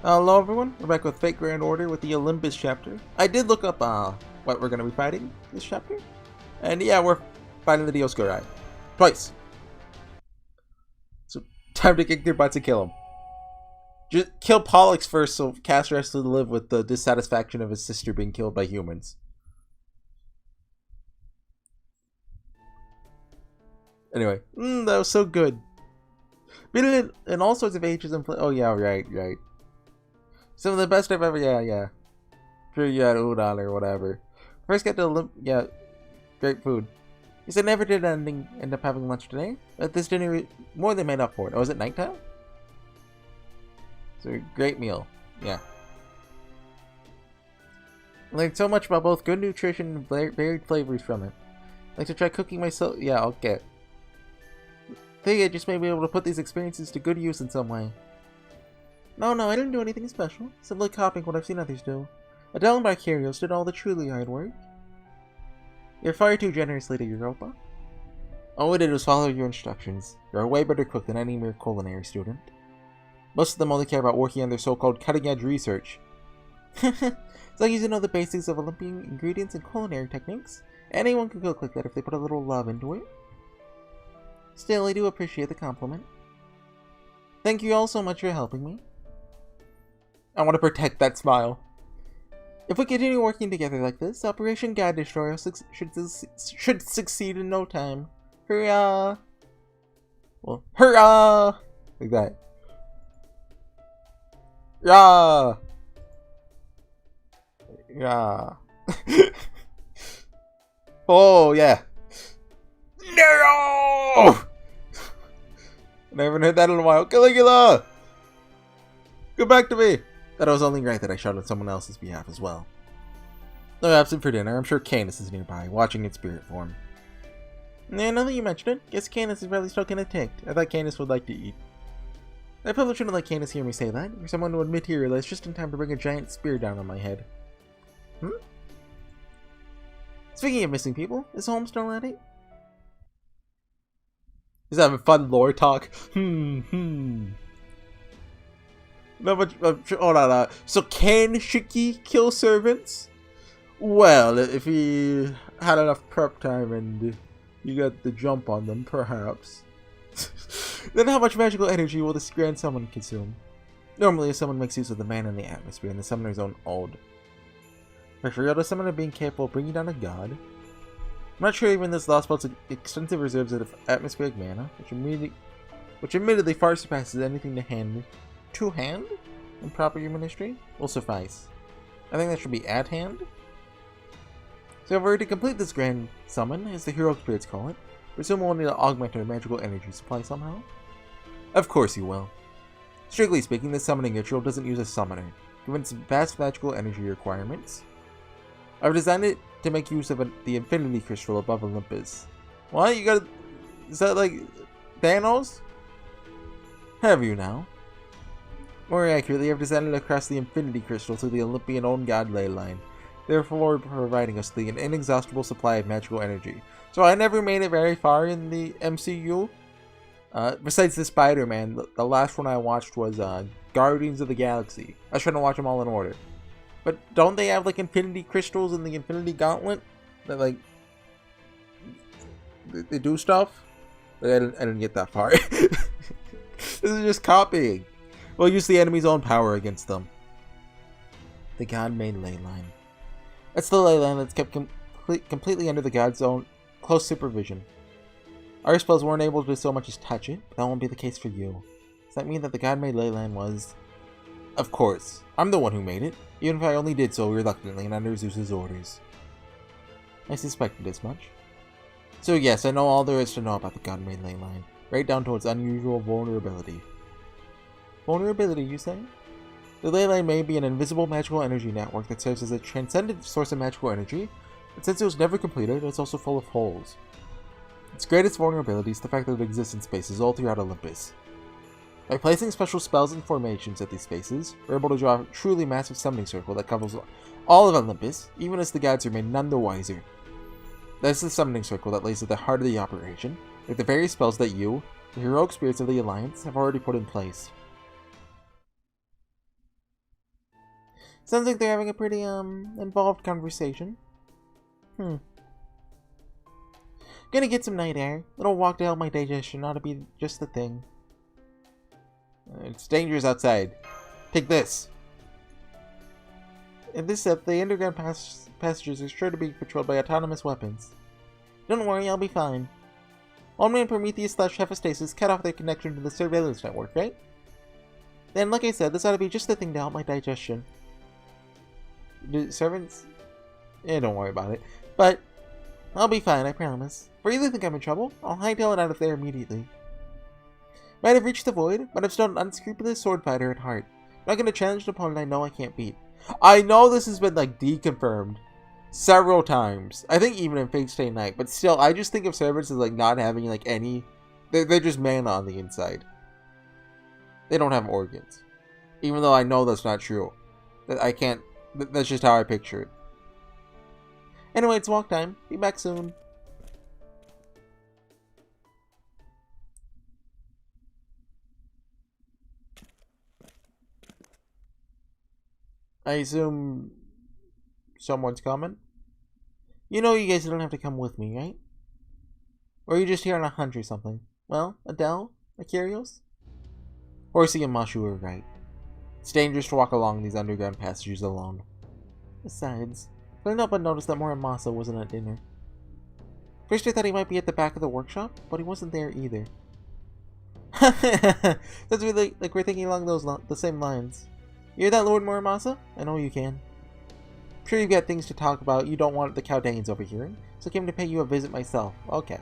Hello everyone, we're back with Fate Grand Order with the Olympus chapter. I did look up what we're going to be fighting this chapter. And yeah, we're fighting the Dioscuri. Twice. So time to kick their butts and kill them. Just kill Pollux first so Castor has to live with the dissatisfaction of his sister being killed by humans. Anyway, that was so good. Been in all sorts of ages and oh yeah, right. Some of the best I've ever, yeah. Sure, you had udon or whatever. First get to yeah, great food. He said never did end up having lunch today, but this dinner more than made up for it. Oh, is it nighttime? It's a great meal, yeah. I learned so much about both good nutrition and varied flavors from it. I'd like to try cooking myself. Yeah, I'll get. I think I just may be able to put these experiences to good use in some way. No, I didn't do anything special. Simply copying what I've seen others do. Adele and Barcarios did all the truly hard work. You're far too generous, Lady Europa. All we did was follow your instructions. You're a way better cook than any mere culinary student. Most of them only care about working on their so-called cutting-edge research. As long as you know the basics of Olympian ingredients and culinary techniques, anyone can cook like that if they put a little love into it. Still, I do appreciate the compliment. Thank you all so much for helping me. I want to protect that smile. If we continue working together like this, Operation God Destroyer should succeed in no time. Hurrah! Well, hurrah! Like that. Yeah! Yeah. Oh, yeah. No! I haven't heard that in a while. Caligula! Go back to me! Thought it was only right that I shot on someone else's behalf as well. Though absent for dinner, I'm sure Canis is nearby, watching in spirit form. Yeah, now that you mention it, guess Canis is probably still kinda ticked. I thought Canis would like to eat. I probably shouldn't let Canis hear me say that, for someone to materialize just in time to bring a giant spear down on my head. Speaking of missing people, is Holmes still at it? He's having fun lore talk. Not much. Hold on. So can Shiki kill servants? Well, if he had enough prep time and you got the jump on them, perhaps. Then how much magical energy will this grand summon consume? Normally, if someone makes use of the man in the atmosphere and the summoner's own ode. But for real, the summoner being capable of bringing down a god? I'm not sure even this lost spell's extensive reserves of atmospheric mana, which admittedly far surpasses anything to hand in proper ministry will suffice. I think that should be at hand. So if we're to complete this grand summon, as the hero spirits call it, presume we'll need to augment our magical energy supply somehow. Of course you will. Strictly speaking, this summoning ritual doesn't use a summoner, given its vast magical energy requirements. I've designed it to make use of the infinity crystal above Olympus. What? You got? Is that like Thanos? Have you now? More accurately, I've designed it across the infinity crystal to the Olympian own god ley line, therefore providing us an inexhaustible supply of magical energy. So I never made it very far in the MCU. Besides the Spider-Man, the last one I watched was Guardians of the Galaxy. I was trying to watch them all in order. But don't they have like infinity crystals in the Infinity Gauntlet that like they do stuff? Like, I didn't get that far. This is just copying. We'll use the enemy's own power against them. The god-made ley line. That's the ley line that's kept completely under the god's own close supervision. Our spells weren't able to so much as touch it, but that won't be the case for you. Does that mean that the god-made ley line was... Of course. I'm the one who made it, even if I only did so reluctantly and under Zeus's orders. I suspected as much. So yes, I know all there is to know about the god-made ley line, right down to its unusual vulnerability. Vulnerability, you say? The ley line may be an invisible magical energy network that serves as a transcendent source of magical energy, but since it was never completed, it's also full of holes. Its greatest vulnerability is the fact that it exists in spaces all throughout Olympus. By placing special spells and formations at these spaces, we're able to draw a truly massive summoning circle that covers all of Olympus, even as the gods remain none the wiser. That's the summoning circle that lays at the heart of the operation, like the various spells that you, the heroic spirits of the Alliance, have already put in place. Sounds like they're having a pretty, involved conversation. Gonna get some night air. Little walk to help my digestion ought to be just the thing. It's dangerous outside. Take this. In this set, the underground passages are sure to be patrolled by autonomous weapons. Don't worry, I'll be fine. Old Man Prometheus / Hephaestus cut off their connection to the surveillance network, right? Then, like I said, this ought to be just the thing to help my digestion. Do servants? Don't worry about it. But I'll be fine, I promise. If I really think I'm in trouble, I'll hightail it out of there immediately. Might have reached the void, but I'm still an unscrupulous sword fighter at heart. Not gonna challenge an opponent I know I can't beat. I know this has been, like, deconfirmed several times. I think even in Fate Stay Night, but still, I just think of servants as, like, not having, like, any... They're just mana on the inside. They don't have organs. Even though I know that's not true. I can't... That's just how I picture it. Anyway, it's walk time. Be back soon. I assume someone's coming? You know you guys don't have to come with me, right? Or are you just here on a hunt or something? Well, Adele? Akirios? Horsey and Mashu were right. It's dangerous to walk along these underground passages alone. Besides, I couldn't help but notice that Muramasa wasn't at dinner. First I thought he might be at the back of the workshop, but he wasn't there either. That's really like we're thinking along the same lines. You hear that, Lord Muramasa? I know you can. I'm sure you've got things to talk about you don't want the Chaldeans overhearing, so I came to pay you a visit myself. Okay.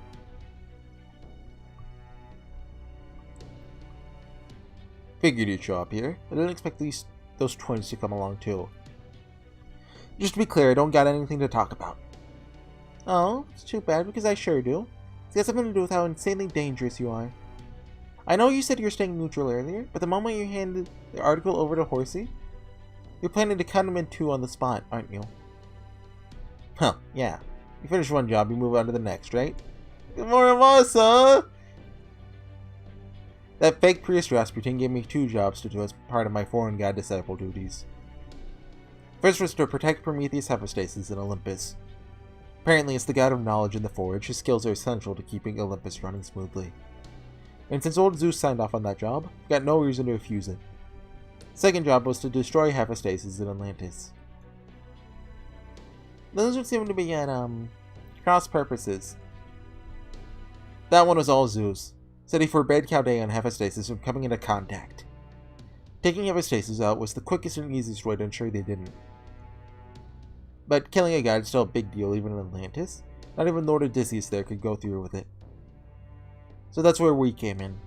Figured you'd show up here. I didn't expect those twins to come along too. Just to be clear, I don't got anything to talk about. Oh, it's too bad because I sure do. It's got something to do with how insanely dangerous you are. I know you said you were staying neutral earlier, but the moment you handed the article over to Horsey, you're planning to cut him in two on the spot, aren't you? Huh, yeah. You finish one job, you move on to the next, right? Muramasa! That fake priest Rasputin gave me 2 jobs to do as part of my foreign god disciple duties. First was to protect Prometheus Hephaestus in Olympus. Apparently it's the god of knowledge in the Forge, his skills are essential to keeping Olympus running smoothly. And since old Zeus signed off on that job, I've got no reason to refuse it. Second job was to destroy Hephaestus in Atlantis. Those would seem to be at, cross purposes. That one was all Zeus. Said he forbade Chaldea and Hephaestus from coming into contact. Taking Hephaestus out was the quickest and easiest way to ensure they didn't. But killing a god is still a big deal even in Atlantis. Not even Lord Odysseus there could go through with it. So that's where we came in.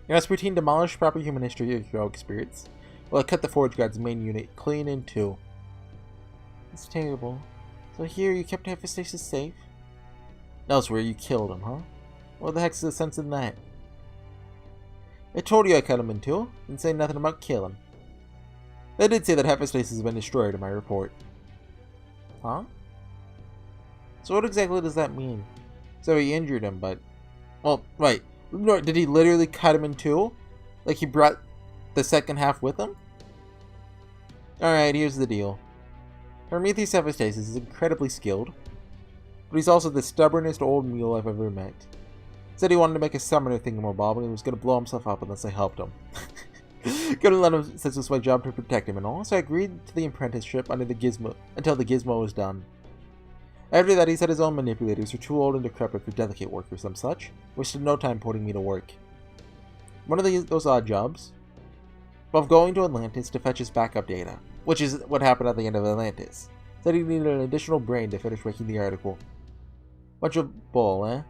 Rasputin demolished proper human history of heroic spirits, while it cut the Forge God's main unit clean in 2. It's terrible. So here you kept Hephaestus safe? Elsewhere you killed him, huh? What the heck's the sense in that? I told you I cut him in 2, didn't say nothing about killing. I did say that Hephaestus has been destroyed in my report. Huh? So what exactly does that mean? So he injured him, but... Well, right. No, did he literally cut him in 2? Like he brought the second half with him? Alright, here's the deal. Prometheus Hephaestus is incredibly skilled, but he's also the stubbornest old mule I've ever met. Said he wanted to make a summoner thingamabob and he was going to blow himself up unless I helped him. Couldn't let him since it was my job to protect him and all, so I agreed to the apprenticeship under the gizmo until the gizmo was done. After that, he said his own manipulators were too old and decrepit for delicate work or some such, wasted no time putting me to work. One of those odd jobs involved going to Atlantis to fetch his backup data, which is what happened at the end of Atlantis. Said he needed an additional brain to finish making the article. Bunch of bull, eh?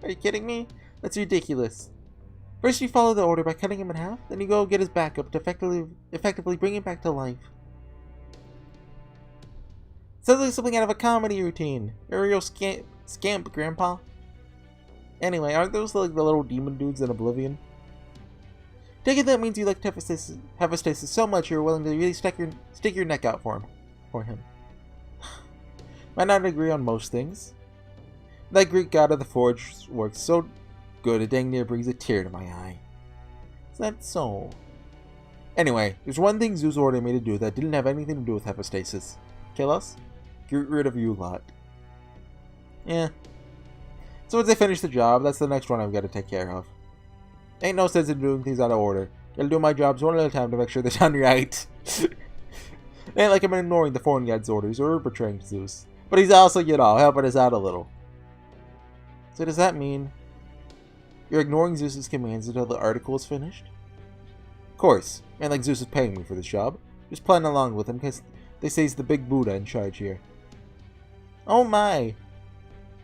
Are you kidding me? That's ridiculous. First you follow the order by cutting him in half, then you go get his backup to effectively bring him back to life. Sounds like something out of a comedy routine. You're a real scamp, Grandpa. Anyway, aren't those like the little demon dudes in Oblivion? Take it that means you like Hephaestus so much you're willing to really stick your neck out for him. Might not agree on most things. That Greek god of the Forge works so good it dang near brings a tear to my eye. Is that so? Anyway, there's one thing Zeus ordered me to do that didn't have anything to do with hypostasis. Kill us? Get rid of you lot. Yeah. So once I finish the job, that's the next one I've got to take care of. Ain't no sense in doing things out of order. Gotta do my jobs one at a time to make sure they're done right. Ain't like I'm ignoring the foreign god's orders or betraying Zeus. But he's also, you know, helping us out a little. So does that mean you're ignoring Zeus's commands until the article is finished? Of course. Man like Zeus is paying me for this job. Just playing along with him because they say he's the big Buddha in charge here. Oh my.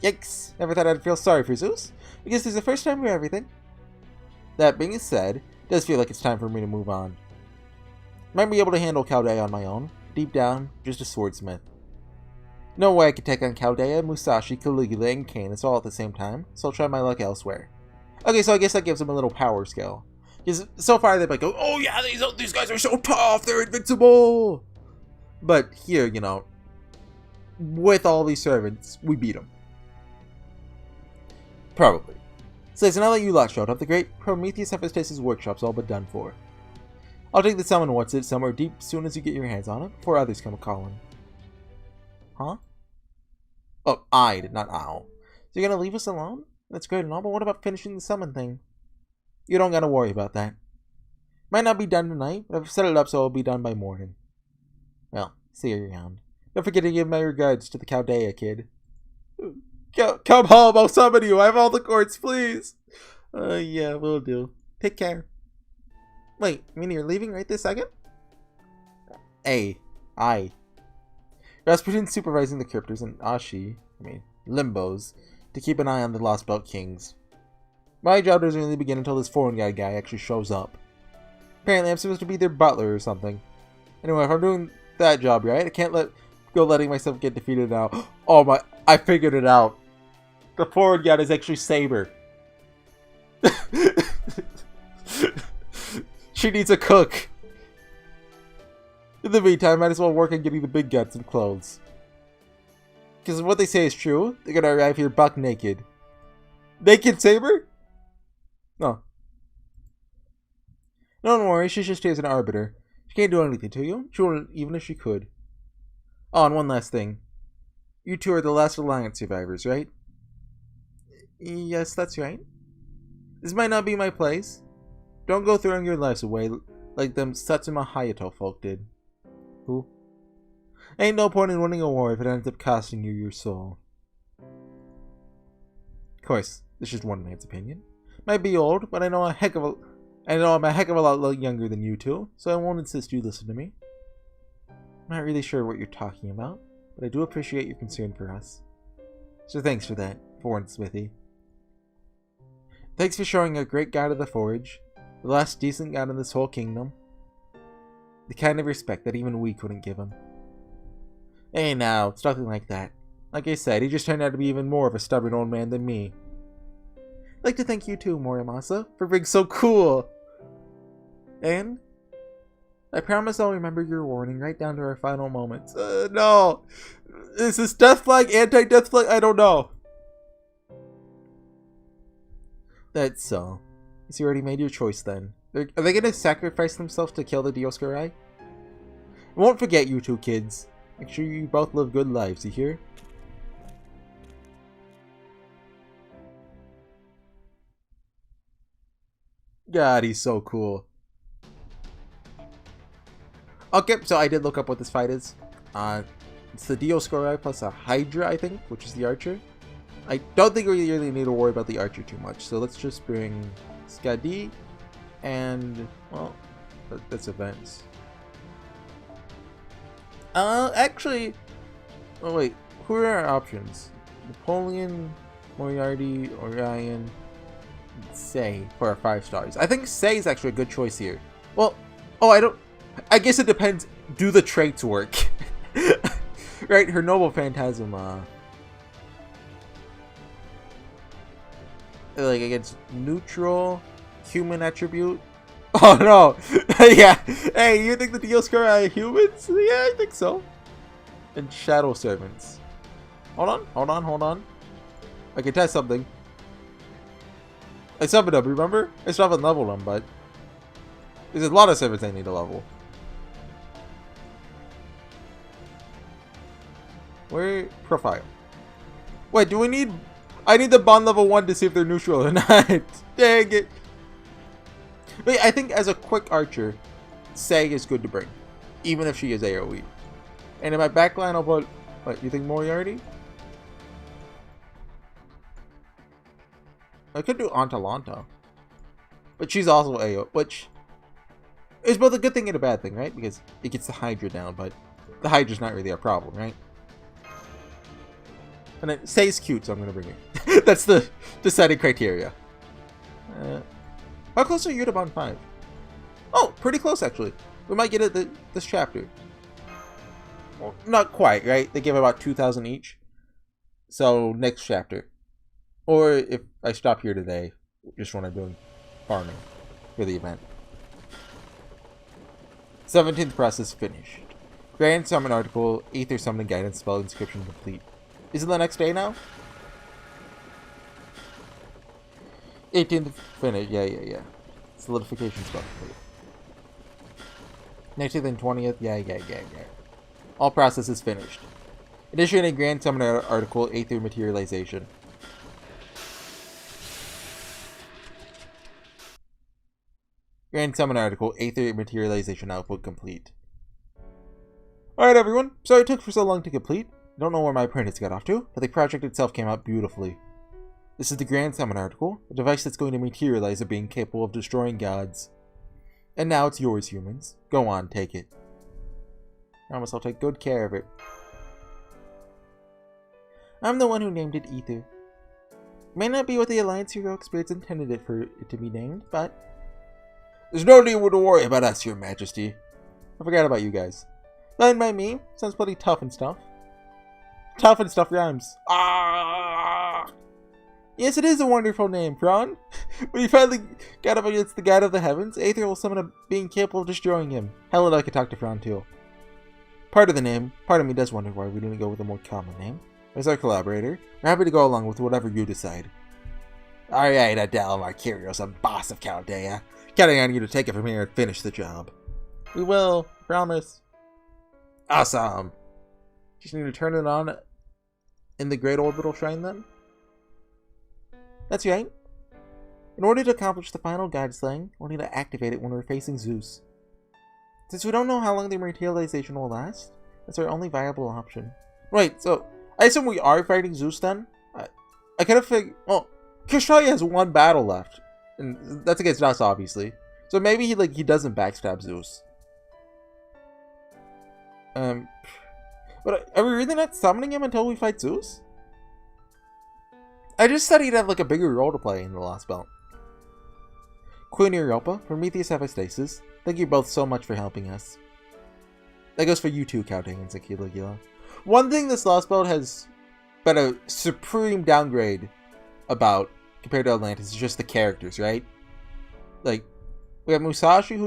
Yikes. Never thought I'd feel sorry for Zeus. I guess there's a first time for everything. That being said, it does feel like it's time for me to move on. Might be able to handle Chaldea on my own. Deep down, just a swordsmith. No way I could take on Chaldea, Musashi, Caligula, and Canis all at the same time, so I'll try my luck elsewhere. Okay, so I guess that gives them a little power scale. Because so far they've like, oh yeah, these guys are so tough, they're invincible! But here, you know, with all these servants, we beat them. Probably. So now that you lot showed up, the great Prometheus Hephaestus' workshop's all but done for. I'll take the summon what's it somewhere deep as soon as you get your hands on it, before others come a-calling. Huh? Oh, I'd, not ow. So you're gonna leave us alone? That's great and all, but what about finishing the summon thing? You don't gotta worry about that. Might not be done tonight, but I've set it up so it'll be done by morning. Well, see you around. Don't forget to give my regards to the Chaldea kid. Come home, I'll summon you. I have all the courts, please. Yeah, will do. Take care. Wait, you mean you're leaving right this second? I. Rasputin's supervising the cryptors and Limbos, to keep an eye on the Lost Belt Kings. My job doesn't really begin until this foreign guy actually shows up. Apparently I'm supposed to be their butler or something. Anyway, if I'm doing that job right, I can't go letting myself get defeated now. Oh my, I figured it out. The foreign god is actually Saber. She needs a cook. In the meantime, might as well work on getting the big guts and clothes. Because what they say is true. They're gonna arrive here buck naked. Naked Saber? No. Don't worry, she's just here as an arbiter. She can't do anything to you. She won't even if she could. Oh, and one last thing. You two are the last Alliance survivors, right? Yes, that's right. This might not be my place. Don't go throwing your lives away like them Satsuma Hayato folk did. Who? Ain't no point in winning a war if it ends up costing you your soul. Of course, this is just one man's opinion. Might be old, but I know I'm a heck of a lot younger than you two, so I won't insist you listen to me. I'm not really sure what you're talking about, but I do appreciate your concern for us. So thanks for that, Foreign Smithy. Thanks for showing a great god of the Forge, the last decent god in this whole kingdom, the kind of respect that even we couldn't give him. Hey now, it's nothing like that. Like I said, he just turned out to be even more of a stubborn old man than me. I'd like to thank you too, Morimasa, for being so cool. And I promise I'll remember your warning right down to our final moments. No! Is this death flag, anti-death flag? I don't know. That's so. You already made your choice then. Are they gonna sacrifice themselves to kill the Dioscuri? I won't forget you two kids. Make sure you both live good lives, you hear? God, he's so cool. Okay, so I did look up what this fight is. It's the Dioscuri plus a Hydra, I think, which is the archer. I don't think we really need to worry about the archer too much, so let's just bring Skadi and, well, that's events. Actually, oh wait, who are our options? Napoleon, Moriarty, Orion, Sei for our 5 stars. I think Sei is actually a good choice here. Well, I guess it depends. Do the traits work? Right, her Noble Phantasm, like against neutral human attribute. Oh no! Yeah. Hey, you think the Dioscuri are humans? Yeah, I think so. And Shadow Servants. Hold on. I can test something. I summoned them, remember? I still haven't leveled them, but There's a lot of servants I need to level. Where? Profile. Wait, do we need... I need the bond level 1 to see if they're neutral or not. Dang it. Wait, I think as a quick archer, Sag is good to bring. Even if she is AoE. And in my backline, I'll put... What, you think Moriarty? I could do Atalanta. But she's also AoE, which... is both a good thing and a bad thing, right? Because it gets the Hydra down, but the Hydra's not really a problem, right? And it stays cute, so I'm going to bring it. That's the deciding criteria. How close are you to Bond 5? Oh, pretty close, actually. We might get it this chapter. Well, not quite, right? They give about 2,000 each. So, next chapter. Or if I stop here today, just when I'm doing farming for the event. 17th process finished. Grand Summon Article, Aether Summoning Guidance Spell Inscription complete. Is it the next day now? 18th finish. Yeah. Solidification spell complete. 19th and 20th. Yeah. All processes finished. Initiating Grand Summon Article, Aether Materialization. Grand Summon Article, Aether Materialization output complete. Alright everyone, sorry it took for so long to complete. I don't know where my apprentice got off to, but the project itself came out beautifully. This is the Grand Summon Article, a device that's going to materialize a being capable of destroying gods. And now it's yours, humans. Go on, take it. I promise I'll take good care of it. I'm the one who named it Ether. It may not be what the Alliance heroic spirits intended it for it to be named, but... There's no need to worry about us, your majesty. I forgot about you guys. Fine by me. Sounds pretty tough and stuff. Tough and stuff rhymes. Ah! Yes, it is a wonderful name, Prawn. When you finally got up against the god of the heavens, Aether will summon a being capable of destroying him. Hell, I could talk to Prawn too. Part of the name, part of me does wonder why we didn't go with a more common name. As our collaborator, we're happy to go along with whatever you decide. Alright, Adele Markirios, a boss of Chaldea. Counting on you to take it from here and finish the job. We will, promise. Awesome. Just need to turn it on in the Great Orbital Shrine then? That's right. In order to accomplish the final god slaying, we'll need to activate it when we're facing Zeus. Since we don't know how long the materialization will last, that's our only viable option. Right, so I assume we are fighting Zeus then? I kind of figured, well, Kashaya has one battle left. And that's against us, obviously. So maybe he doesn't backstab Zeus. But are we really not summoning him until we fight Zeus? I just said he'd have like a bigger role to play in the last belt. Queen Europa, Prometheus Hephaestus, thank you both so much for helping us. That goes for you too, Caligula and Caligula. One thing this last belt has been a supreme downgrade about compared to Atlantis is just the characters, right? Like, we have Musashi,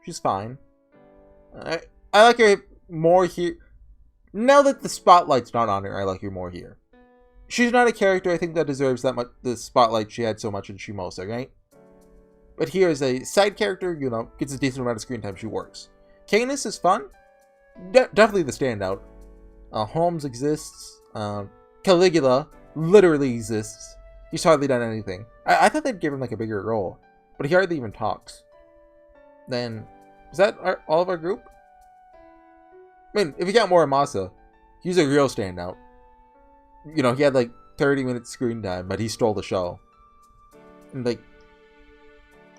she's fine. I like her more here. Now that the spotlight's not on her, I like her more here. She's not a character I think that deserves that much the spotlight she had so much in Shimosa, right? But here as a side character, you know, gets a decent amount of screen time, she works. Canis is fun. Definitely the standout. Holmes exists. Caligula literally exists. He's hardly done anything. I thought they'd give him like a bigger role, but he hardly even talks. Then, is that all of our group? I mean, if you count Muramasa, he's a real standout. You know, he had like 30 minutes screen time, but he stole the show. And like,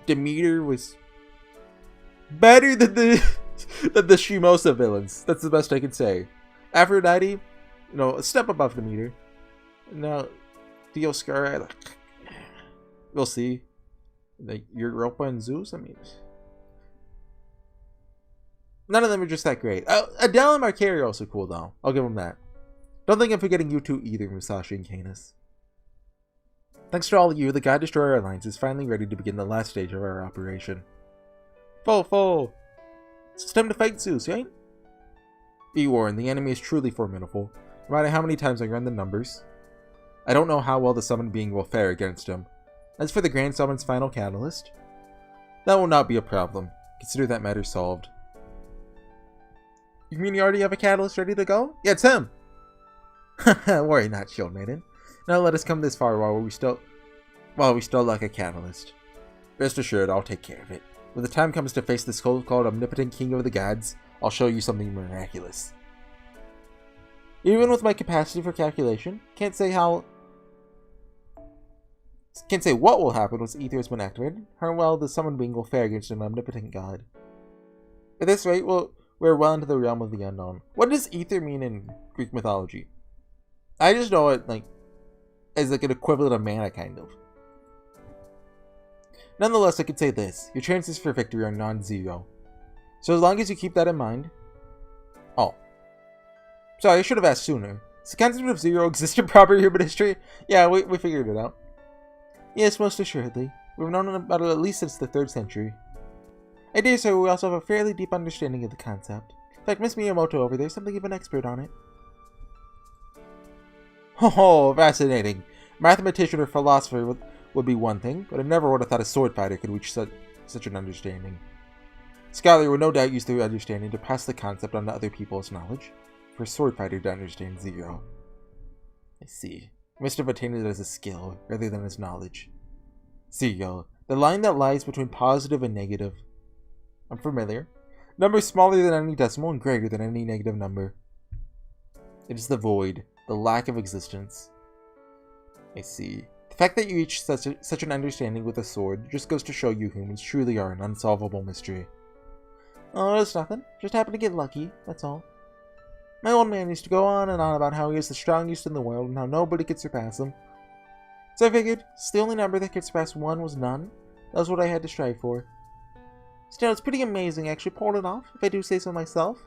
Demeter was better than the Shimosa villains. That's the best I can say. Aphrodite, you know, a step above Demeter. Now, Dioscura, like, we'll see. Like, Europa and Zeus, I mean, none of them are just that great. Adele and Markari are also cool, though. I'll give them that. Don't think I'm forgetting you two either, Musashi and Canis. Thanks to all of you, the God Destroyer Alliance is finally ready to begin the last stage of our operation. Full. It's time to fight Zeus, right? Be warned, the enemy is truly formidable, no matter how many times I run the numbers. I don't know how well the summoned being will fare against him. As for the Grand Summon's final catalyst, that will not be a problem. Consider that matter solved. You mean you already have a catalyst ready to go? Yeah, it's him! Worry not, Shield Maiden. Now let us come this far while we still lack a catalyst. Rest assured, I'll take care of it. When the time comes to face this so-called omnipotent king of the gods, I'll show you something miraculous. Even with my capacity for calculation, can't say what will happen once ether has been activated. How well the summoned being will fare against an omnipotent god. At this rate, we're well into the realm of the unknown. What does ether mean in Greek mythology? I just know it as an equivalent of mana, kind of. Nonetheless, I could say this: your chances for victory are non-zero. So as long as you keep that in mind. Oh, sorry, I should have asked sooner. Does the concept of zero exist in proper human history? Yeah, we figured it out. Yes, most assuredly. We've known about it at least since the 3rd century. I dare say we also have a fairly deep understanding of the concept. In fact, Miss Miyamoto over there is something of an expert on it. Oh, fascinating. Mathematician or philosopher would be one thing, but I never would have thought a sword fighter could reach such an understanding. Scholar would no doubt use their understanding to pass the concept on to other people's knowledge. For a sword fighter to understand zero. I see. He must have attained it as a skill, rather than as knowledge. Zero. The line that lies between positive and negative. I'm familiar. Numbers smaller than any decimal and greater than any negative number. It is the void. The lack of existence. I see. The fact that you reach such an understanding with a sword just goes to show you humans truly are an unsolvable mystery. Oh, it's nothing. Just happened to get lucky, that's all. My old man used to go on and on about how he is the strongest in the world and how nobody could surpass him. So I figured, since the only number that could surpass 1 was none, that was what I had to strive for. Still, it's pretty amazing I actually pulled it off, if I do say so myself.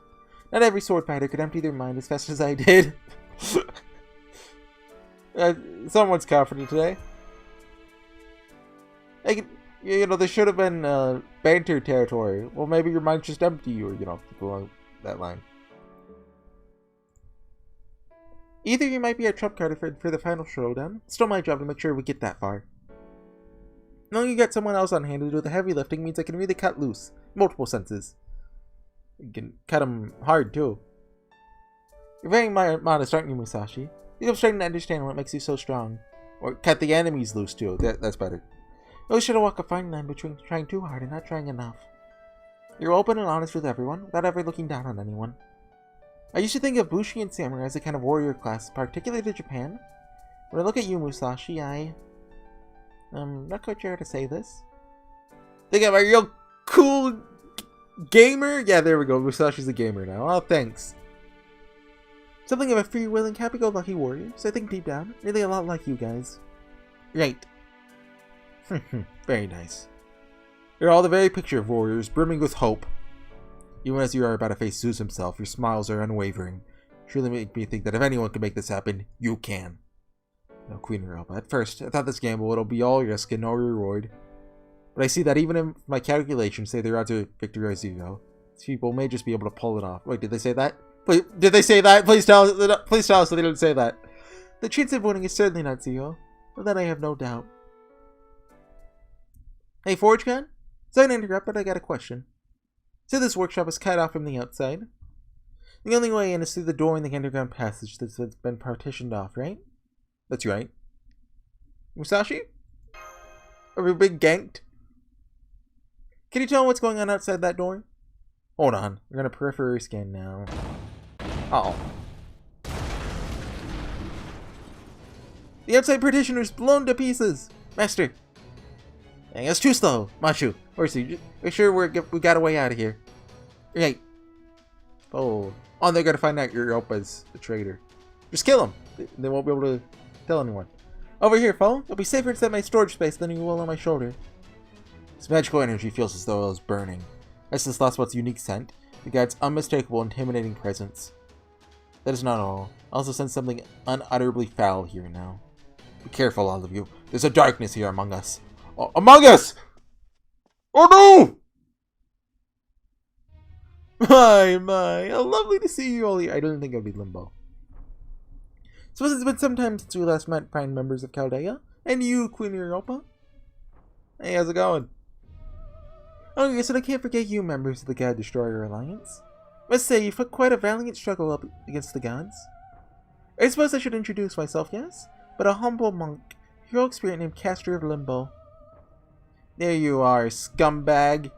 Not every sword fighter could empty their mind as fast as I did. Someone's confident today. There should have been banter territory. Well, maybe your mind's just empty, or, go along that line. Either you might be our trump card for the final showdown. It's still my job to make sure we get that far. Knowing you got someone else on hand to do the heavy lifting means I can really cut loose. Multiple senses. You can cut them hard, too. You're very modest, aren't you, Musashi? I'm starting to understand what makes you so strong. Or cut the enemies loose, too. That's better. You always should have walked a fine line between trying too hard and not trying enough. You're open and honest with everyone, without ever looking down on anyone. I used to think of Bushi and Samurai as a kind of warrior class, particularly to Japan. When I look at you, Musashi, I'm not quite sure how to say this. Think I'm a real cool gamer? Yeah, there we go. Musashi's a gamer now. Oh, thanks. Something of a free-willing, happy-go-lucky warrior, so I think deep down, really a lot like you guys. Right. Very nice. You're all the very picture of warriors, brimming with hope. Even as you are about to face Zeus himself, your smiles are unwavering. Truly make me think that if anyone can make this happen, you can. No, Queen Europa. At first, I thought this gamble would be all risk and no reward. But I see that even if my calculations say the odds of victory are zero, these people may just be able to pull it off. Wait, did they say that? Did they say that? Please tell us they didn't say that. The chance of winning is certainly not zero, but that I have no doubt. Hey, ForgeCon? Sorry to interrupt, but I got a question. So this workshop is cut off from the outside. The only way in is through the door in the underground passage that's been partitioned off, right? That's right. Musashi? Are we being ganked? Can you tell what's going on outside that door? Hold on. We're gonna periphery scan now. Uh-oh. The outside partition is blown to pieces! Master! Dang, it's too slow. Machu, Horsey, we're sure we got a way out of here. Right. Oh, they're gonna find out Europa's the traitor. Just kill him. They won't be able to tell anyone. Over here, foe. You'll be safer inside my storage space than you will on my shoulder. This magical energy feels as though it was burning. That's this last one's unique scent. The god's unmistakable, intimidating presence. That is not all. I also sense something unutterably foul here now. Be careful, all of you. There's a darkness here among us. Oh, among us! Oh no! My, how lovely to see you all here. I didn't think it would be Limbo. Suppose it's been some time since we last met prime members of Chaldea. And you, Queen Europa. Hey, how's it going? Oh yes, and I can't forget you, members of the God Destroyer Alliance. Must say, you fought quite a valiant struggle up against the gods. I suppose I should introduce myself, yes? But a humble monk, heroic spirit named Caster of Limbo. There you are, scumbag.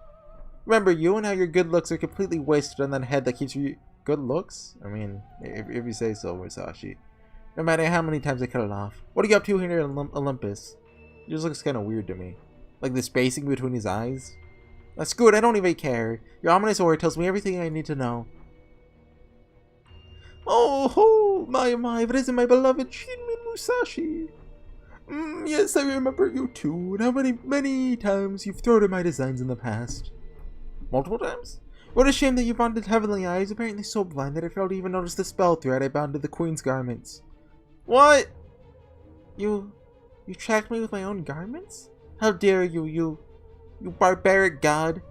Remember you and how your good looks are completely wasted on that head that keeps you... Good looks? I mean, if you say so, Musashi. No matter how many times I cut it off. What are you up to here in Olympus? It just looks kind of weird to me. Like the spacing between his eyes. That's good, I don't even care. Your ominous aura tells me everything I need to know. Oh, my, but isn't my beloved Shinmin Musashi? Yes, I remember you too, and how many times you've thwarted my designs in the past. Multiple times? What a shame that you bonded heavenly eyes, apparently so blind that I failed to even notice the spell thread I bound to the queen's garments. What? You tracked me with my own garments? How dare you, you barbaric god.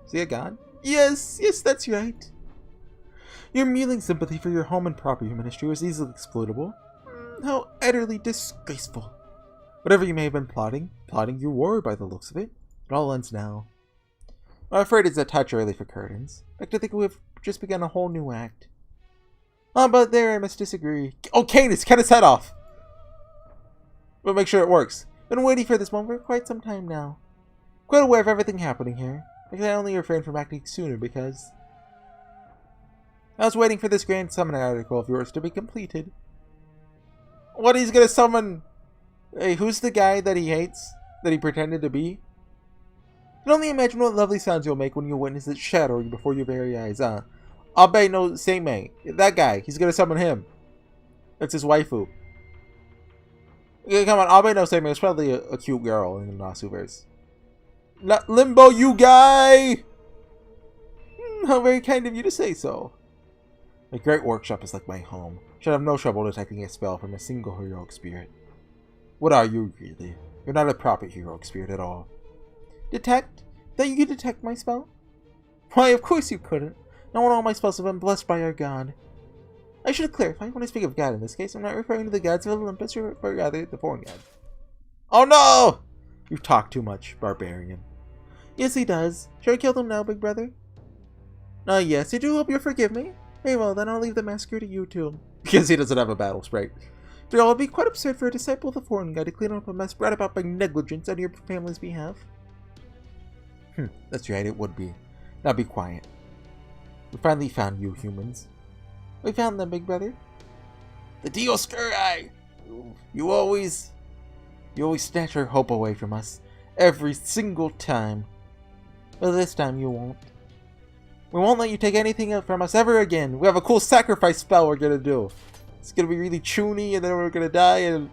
Is he a god? Yes, that's right. Your mealing sympathy for your home and property ministry was easily exploitable. How utterly disgraceful. Whatever you may have been plotting you were by the looks of it. It all ends now. I'm afraid it's a touch early for curtains. I like to think we've just begun a whole new act. But there I must disagree. Oh, Canis, cut his head off! But make sure it works. Been waiting for this moment for quite some time now. Quite aware of everything happening here. I can only refrain from acting sooner because... I was waiting for this grand summoning article of yours to be completed. What, he's gonna summon... Hey, who's the guy that he hates? That he pretended to be? You can only imagine what lovely sounds you'll make when you witness it shattering before your very eyes, huh? Abe no Seimei. That guy. He's gonna summon him. That's his waifu. Yeah, come on, Abe no Seimei is probably a cute girl in the Nasuverse. Not Limbo, you guy! How very kind of you to say so. My great workshop is like my home. Should have no trouble detecting a spell from a single heroic spirit. What are you, really? You're not a proper heroic spirit at all. Detect? That you could detect my spell? Why, of course you couldn't. Not when all my spells have been blessed by our god. I should clarify, when I speak of god in this case, I'm not referring to the gods of Olympus, or rather, the foreign god. Oh no! You talk too much, barbarian. Yes, he does. Shall I kill them now, big brother? Yes, I do hope you'll forgive me. Very well, then I'll leave the massacre to you two. Because he doesn't have a battle sprite. After all, it'd be quite absurd for a disciple of the foreign god to clean up a mess brought about by negligence on your family's behalf. That's right, it would be. Now be quiet. We finally found you, humans. We found them, big brother. The Dioscuri! You always snatch our hope away from us. Every single time. But this time you won't. We won't let you take anything from us ever again. We have a cool sacrifice spell we're gonna do. It's gonna be really chuny, and then we're gonna die, and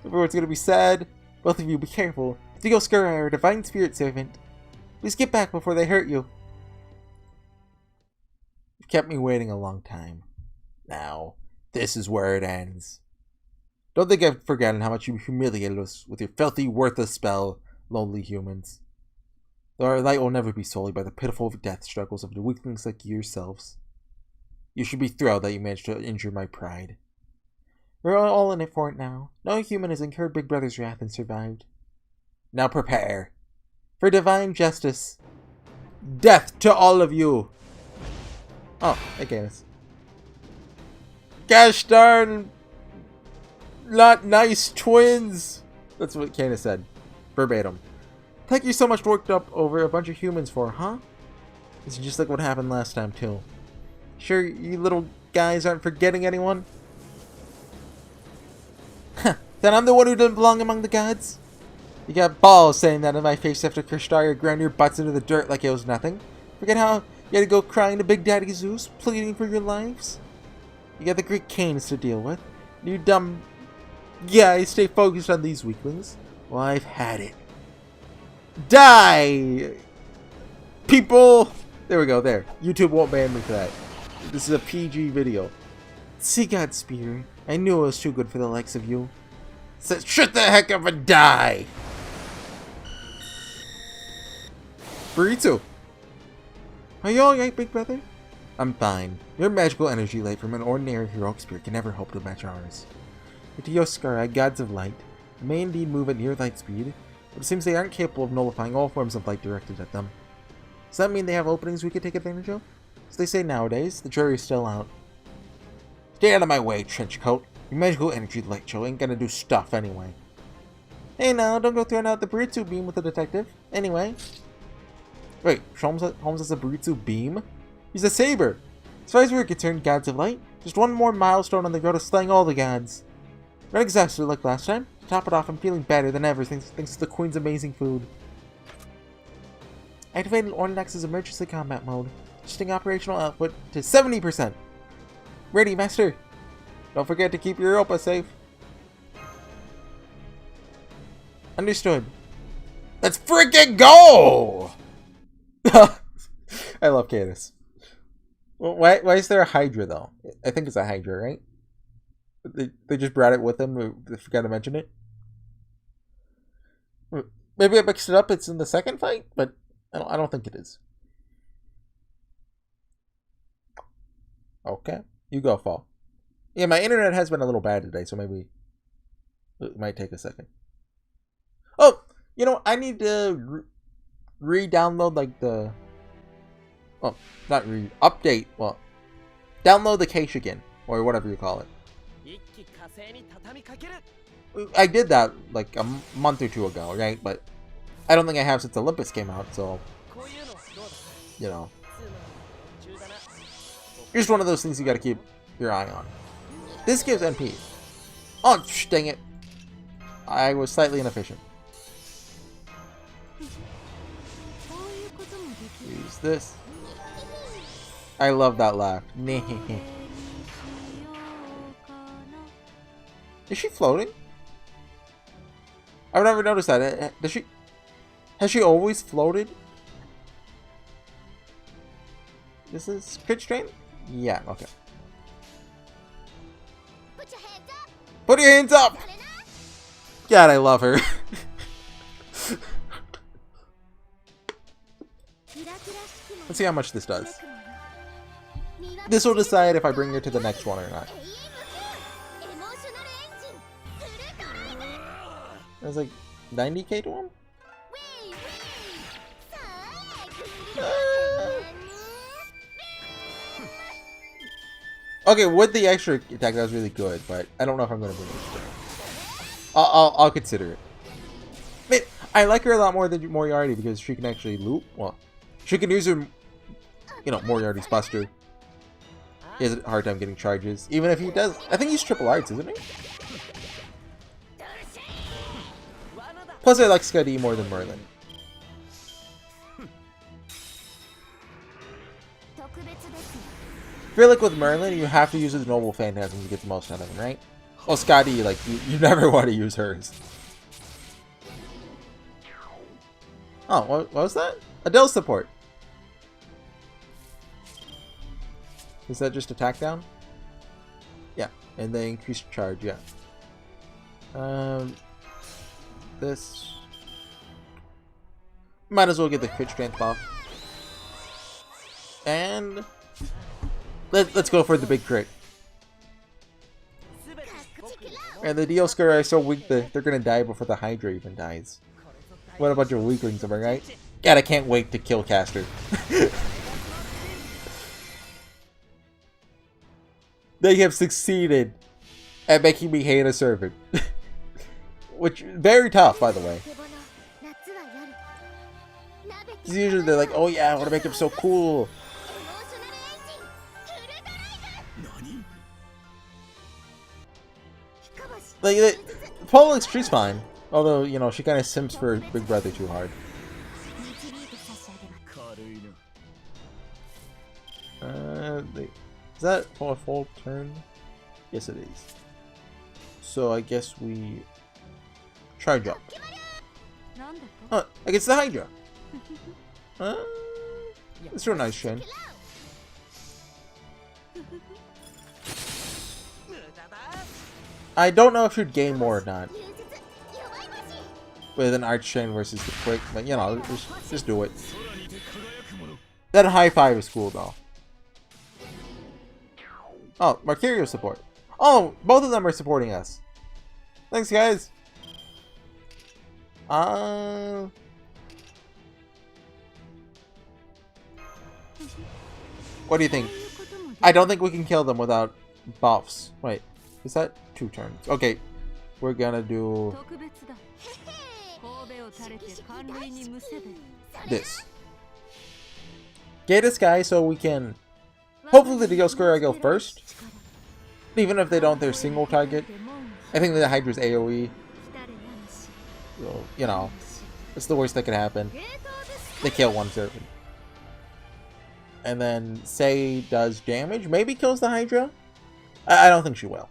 everyone's gonna be sad. Both of you, be careful. The Dioscuri are a divine spirit servant. Please get back before they hurt you. You've kept me waiting a long time. Now, this is where it ends. Don't think I've forgotten how much you humiliated us with your filthy, worthless spell, lonely humans. Though our light will never be sullied by the pitiful death struggles of the weaklings like yourselves. You should be thrilled that you managed to injure my pride. We're all in it for it now. No human has incurred Big Brother's wrath and survived. Now prepare for divine justice. Death to all of you! Oh, hey Canis. Gosh darn! Not nice twins! That's what Canis said. Verbatim. Thank you so much worked up over a bunch of humans for, huh? This is just like what happened last time, too. Sure you little guys aren't forgetting anyone? Then I'm the one who doesn't belong among the gods? You got balls saying that in my face after Krishtaria ground your butts into the dirt like it was nothing? Forget how you had to go crying to Big Daddy Zeus, pleading for your lives? You got the Greek Canes to deal with. You dumb guys stay focused on these weaklings. Well, I've had it. Die! People! There we go, there. YouTube won't ban me for that. This is a PG video. See God's spear. I knew it was too good for the likes of you. So shut the heck up and die! Burrito! Are you alright, big brother? I'm fine. Your magical energy light from an ordinary heroic spirit can never hope to match ours. The Dioscuri, gods of light, may indeed move at near light speed, but it seems they aren't capable of nullifying all forms of light directed at them. Does that mean they have openings we could take advantage of? As they say nowadays, the jury's still out. Stay out of my way, Trenchcoat. Your magical energy light show ain't gonna do stuff anyway. Hey now, don't go throwing out the Burritsu beam with the detective. Anyway. Wait, Holmes has a Burritsu beam? He's a saber! As far as we're concerned, gods of light, just one more milestone on the road to slaying all the gods. Not exhausted like last time. To top it off, I'm feeling better than ever thanks to the Queen's amazing food. Activated Ornanax's emergency combat mode. Boosting operational output to 70%. Ready, Master. Don't forget to keep your Europa safe. Understood. Let's freaking go! I love Cadus. Well, why is there a Hydra, though? I think it's a Hydra, right? They just brought it with them. They forgot to mention it. Maybe I mixed it up. It's in the second fight, but I don't think it is. Okay. You go, Fall. Yeah, my internet has been a little bad today, so maybe it might take a second. Oh, you know, I need to re-download, like, the... Oh, not update. Well, download the cache again, or whatever you call it. I did that, like, a month or two ago, right? But I don't think I have since Olympus came out, so... You know. Just one of those things you gotta keep your eye on. This gives NP. Oh, dang it. I was slightly inefficient. Use this. I love that laugh. Is she floating? I've never noticed that. Does she? Has she always floated? This is crit strength? Yeah, okay. Put your hands up! God, I love her. Let's see how much this does. This will decide if I bring her to the next one or not. There's like 90k to him? Okay, with the extra attack, that was really good, but I don't know if I'm going to bring it. I'll consider it. I mean, I like her a lot more than Moriarty because she can actually loop. Well, she can use her, you know, Moriarty's Buster. He has a hard time getting charges, even if he does. I think he's triple arts, isn't he? Plus, I like Scuddy more than Merlin. I feel like with Merlin, you have to use his Noble Phantasm to get the most out of him, right? Well, Scotty, like, you never want to use hers. Oh, what was that? Adele support. Is that just attack down? Yeah, and they increase charge, yeah. This... Might as well get the crit strength buff. And... Let's go for the big crit. And the Dioscur are so weak that they're gonna die before the Hydra even dies. What a bunch of weaklings, am I right? God, I can't wait to kill Caster. They have succeeded at making me hate a servant. Which, very tough, by the way. Usually they're like, oh yeah, I want to make him so cool. Like, Paul she's fine. Although, you know, she kind of simps for Big Brother too hard. Is that a full turn? Yes, it is. So I guess we charge up. Oh, against the Hydra. Let's do a nice Shin. I don't know if you'd gain more or not with an Arch Chain versus the Quick, but you know, just do it. That high five is cool though. Oh, Mercurio support. Oh, both of them are supporting us. Thanks, guys. What do you think? I don't think we can kill them without buffs. Wait, is that 2 turns? Okay, we're gonna do this. Get this guy so we can. Hopefully the Dioscuri go first. Even if they don't, they're single target. I think the Hydra's AoE. So, you know, it's the worst that could happen. They kill one servant. And then Sei does damage. Maybe kills the Hydra. I don't think she will.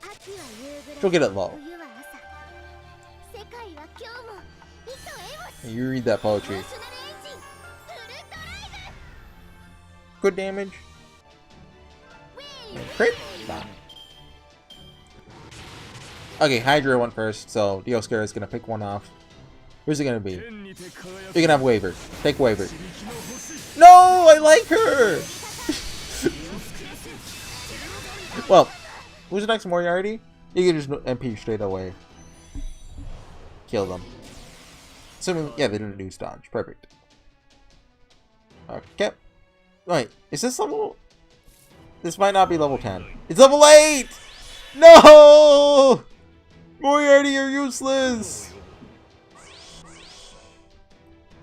She'll get it low. You read that poetry. Good damage. Crit? Nah. Okay, Hydra went first, so Dioscuri is gonna pick one off. Where's it gonna be? You're gonna have Waver. Take Waver. No, I like her. Well, who's the next Moriarty? You can just MP straight away. Kill them. Assuming, yeah, they didn't do dodge. Perfect. Okay. Wait, is this level? This might not be level 10. It's level 8! No! Moriarty, you're useless!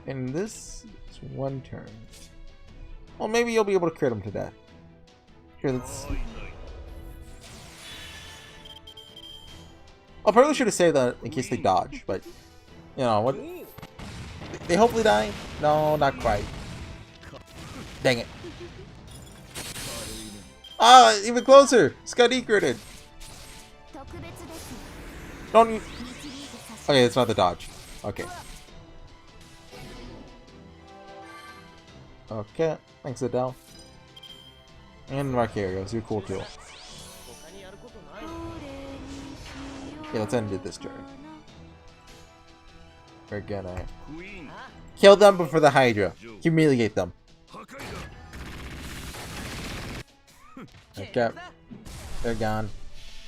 And this is 1 turn. Well, maybe you'll be able to crit him to death. Here, let's... I probably should have saved that in case they dodge, but... You know, what... They hopefully die? No, not quite. Dang it. Ah, even closer! Scott E-critted! Don't you... Okay, it's not the dodge. Okay. Okay, thanks Adele. And Marcarios, you're cool too. Okay, let's end it this turn. We're gonna kill them before the Hydra. Humiliate them. Okay. They're gone.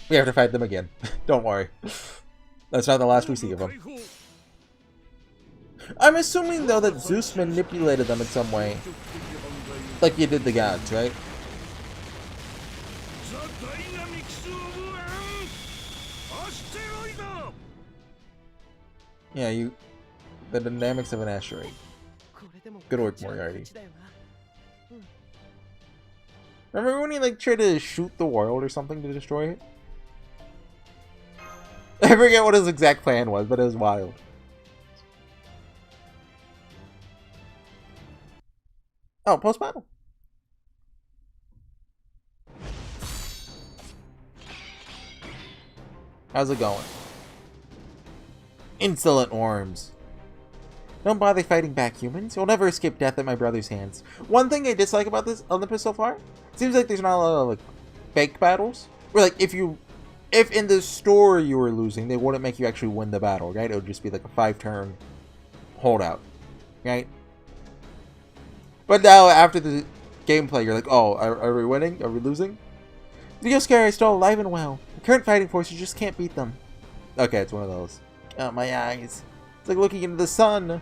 We have to fight them again. Don't worry. That's not the last we see of them. I'm assuming, though, that Zeus manipulated them in some way. Like you did the gods, right? Yeah, you... The dynamics of an asteroid. Good work, Moriarty. Remember when he, like, tried to shoot the world or something to destroy it? I forget what his exact plan was, but it was wild. Oh, post-battle. How's it going? Insolent worms. Don't bother fighting back, humans. You'll never escape death at my brother's hands. One thing I dislike about this Olympus so far, it seems like there's not a lot of like fake battles. Where like if in the story you were losing, they wouldn't make you actually win the battle, right? It would just be like a 5-turn holdout, right? But now after the gameplay, you're like, oh, are we winning? Are we losing? The Dioscuri are still alive and well. The current fighting forces just can't beat them. Okay, it's one of those. Oh, my eyes. It's like looking into the sun. I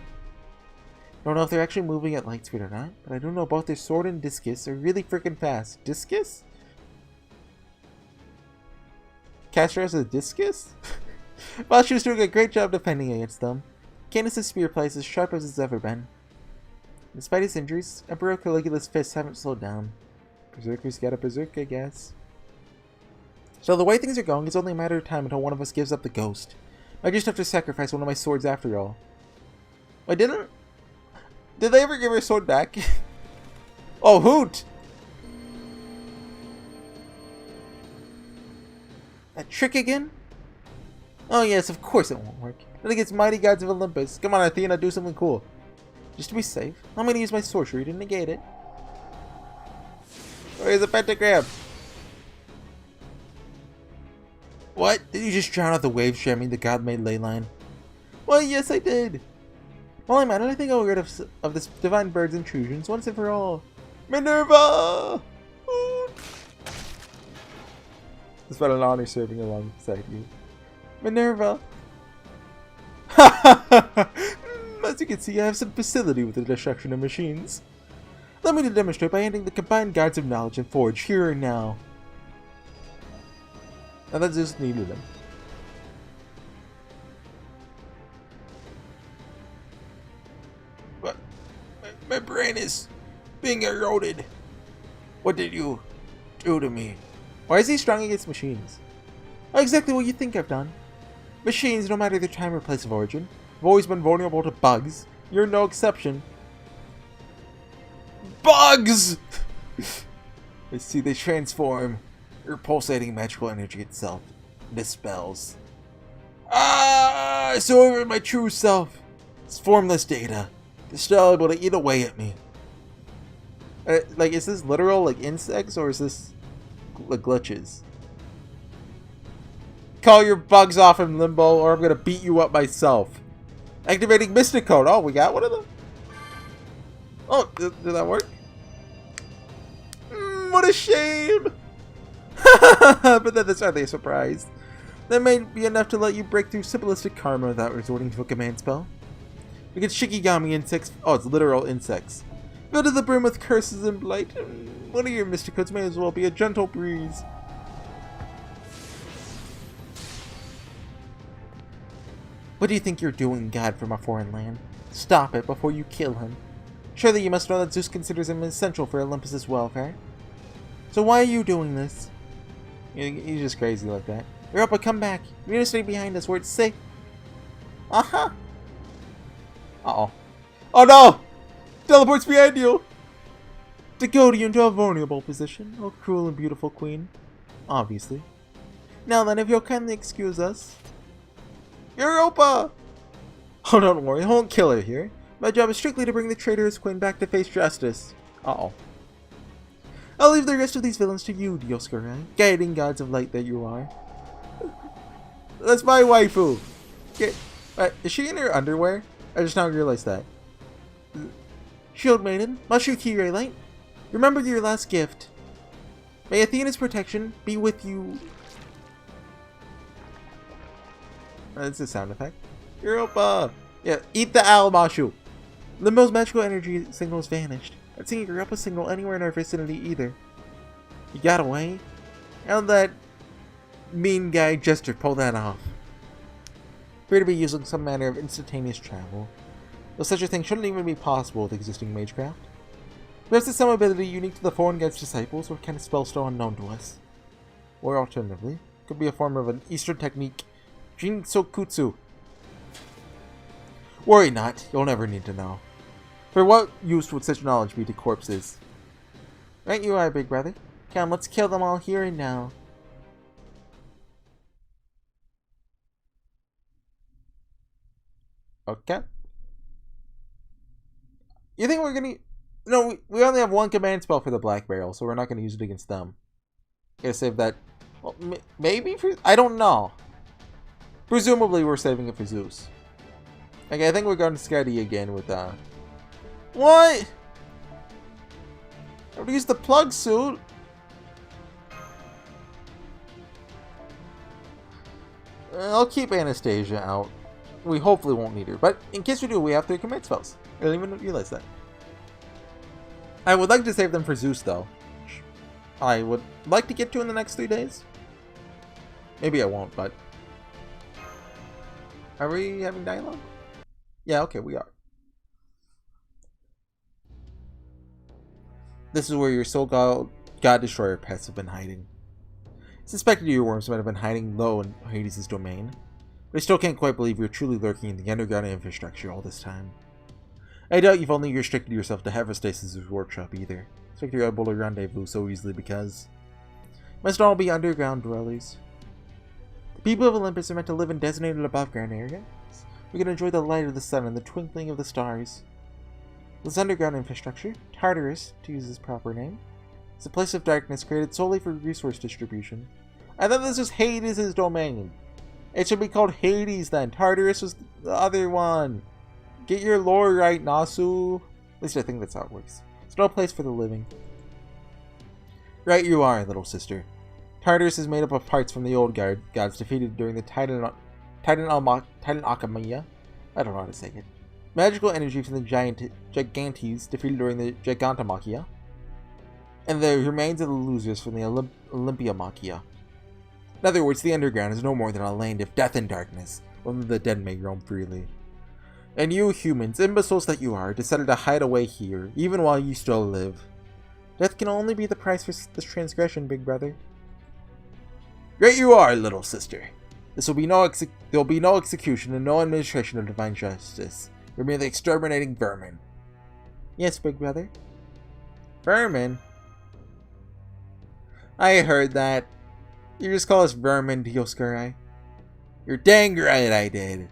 don't know if they're actually moving at light speed or not, but I do know both their sword and discus are really freaking fast. Discus? Castro has a discus? Well, she was doing a great job defending against them. Candace's spear plays as sharp as it's ever been. Despite his injuries, Emperor Caligula's fists haven't slowed down. Berserkers gotta berserk, I guess. So the way things are going, it's only a matter of time until one of us gives up the ghost. I just have to sacrifice one of my swords after all. Wait, did they ever give her sword back? Oh, Hoot! That trick again? Oh yes, of course it won't work. Not against mighty gods of Olympus. Come on, Athena, do something cool. Just to be safe, I'm gonna use my sorcery to negate it. Where's the pentagram? What? Did you just drown out the waves jamming the god-made ley line? Well, yes, I did. While I'm at it, I think I'll get rid of this divine bird's intrusions once and for all. Minerva! It's been an honor serving alongside you. Minerva! As you can see, I have some facility with the destruction of machines. Let me to demonstrate by ending the combined guides of knowledge and forge here and now. And that Zeus needed him. But my brain is being eroded. What did you do to me? Why is he strong against machines? Exactly what you think I've done. Machines, no matter their time or place of origin, have always been vulnerable to bugs. You're no exception. Bugs! I see they transform. Your pulsating magical energy itself dispels. So over my true self. It's formless data. They're still able to eat away at me. Like, is this literal, like, insects, or is this like glitches? Call your bugs off in limbo, or I'm gonna beat you up myself. Activating Mystic Code. Oh, we got one of them? Oh, did that work? What a shame! But then that's hardly a surprise. That may be enough to let you break through simplistic karma without resorting to a command spell. We get Shikigami insects. Oh, it's literal insects. Filled to the brim with curses and blight. One of your Mystic Codes may as well be a gentle breeze. What do you think you're doing, God from a foreign land? Stop it before you kill him. Surely you must know that Zeus considers him essential for Olympus' welfare. So why are you doing this? He's just crazy like that. Europa, come back. You're gonna stay behind us where it's safe. Uh-huh. Uh-oh. Oh no! Teleports behind you! To goad you into a vulnerable position, oh cruel and beautiful queen. Obviously. Now then, if you'll kindly excuse us. Europa! Oh, don't worry, I won't kill her here. My job is strictly to bring the traitorous queen back to face justice. Uh-oh. I'll leave the rest of these villains to you, Dioskurai, guiding gods of light that you are. That's my waifu! Okay. Is she in her underwear? I just now realized that. Shield Maiden, Mushroom Key Light, remember your last gift. May Athena's protection be with you. That's a sound effect. Europa! Yeah, eat the owl, Mashu! Limbo's magical energy signal has vanished. Not seeing Europa signal anywhere in our vicinity either. You got away? How did that mean guy Jester pull that off? Appear to be using some manner of instantaneous travel. Though such a thing shouldn't even be possible with existing magecraft. Perhaps it's some ability unique to the foreign god's disciples, or kind of spell still unknown to us. Or alternatively, it could be a form of an Eastern technique, Jinsokutsu. Worry not, you'll never need to know. For what use would such knowledge be to corpses? Right you are, big brother. Come, let's kill them all here and now. Okay. You think we're gonna... No, we only have one command spell for the Black Barrel, so we're not gonna use it against them. Gotta save that... Well, maybe for... I don't know. Presumably we're saving it for Zeus. Okay, I think we're going to Skadi again with, What? I would use the plug suit. I'll keep Anastasia out. We hopefully won't need her, but in case we do, we have 3 command spells. I didn't even realize that. I would like to save them for Zeus, though. I would like to get to in the next 3 days. Maybe I won't, but... Are we having dialogue? Yeah, okay, we are. This is where your soul god destroyer pests have been hiding. Suspected your worms might have been hiding low in Hades' domain, but I still can't quite believe you're truly lurking in the underground infrastructure all this time. I doubt you've only restricted yourself to Hephaestus' workshop either. Expect you're able to rendezvous so easily because... Must all be underground dwellers. The people of Olympus are meant to live in designated above-ground areas. We can enjoy the light of the sun and the twinkling of the stars. This underground infrastructure, Tartarus, to use its proper name, is a place of darkness created solely for resource distribution. I thought this was Hades' domain. It should be called Hades then. Tartarus was the other one. Get your lore right, Nasu. At least I think that's how it works. It's no place for the living. Right you are, little sister. Tartarus is made up of parts from the old gods defeated during the Titan Akamia. I don't know how to say it. Magical energy from the Gigantes defeated during the Gigantomachia, and the remains of the losers from the Olympiamachia. In other words, the underground is no more than a land of death and darkness, where the dead may roam freely. And you humans, imbeciles that you are, decided to hide away here, even while you still live. Death can only be the price for this transgression, big brother. Great you are, little sister. There will be no execution and no administration of divine justice. You're merely exterminating vermin. Yes, big brother. Vermin? I heard that. You just call us vermin, Dioscuri. You're dang right I did.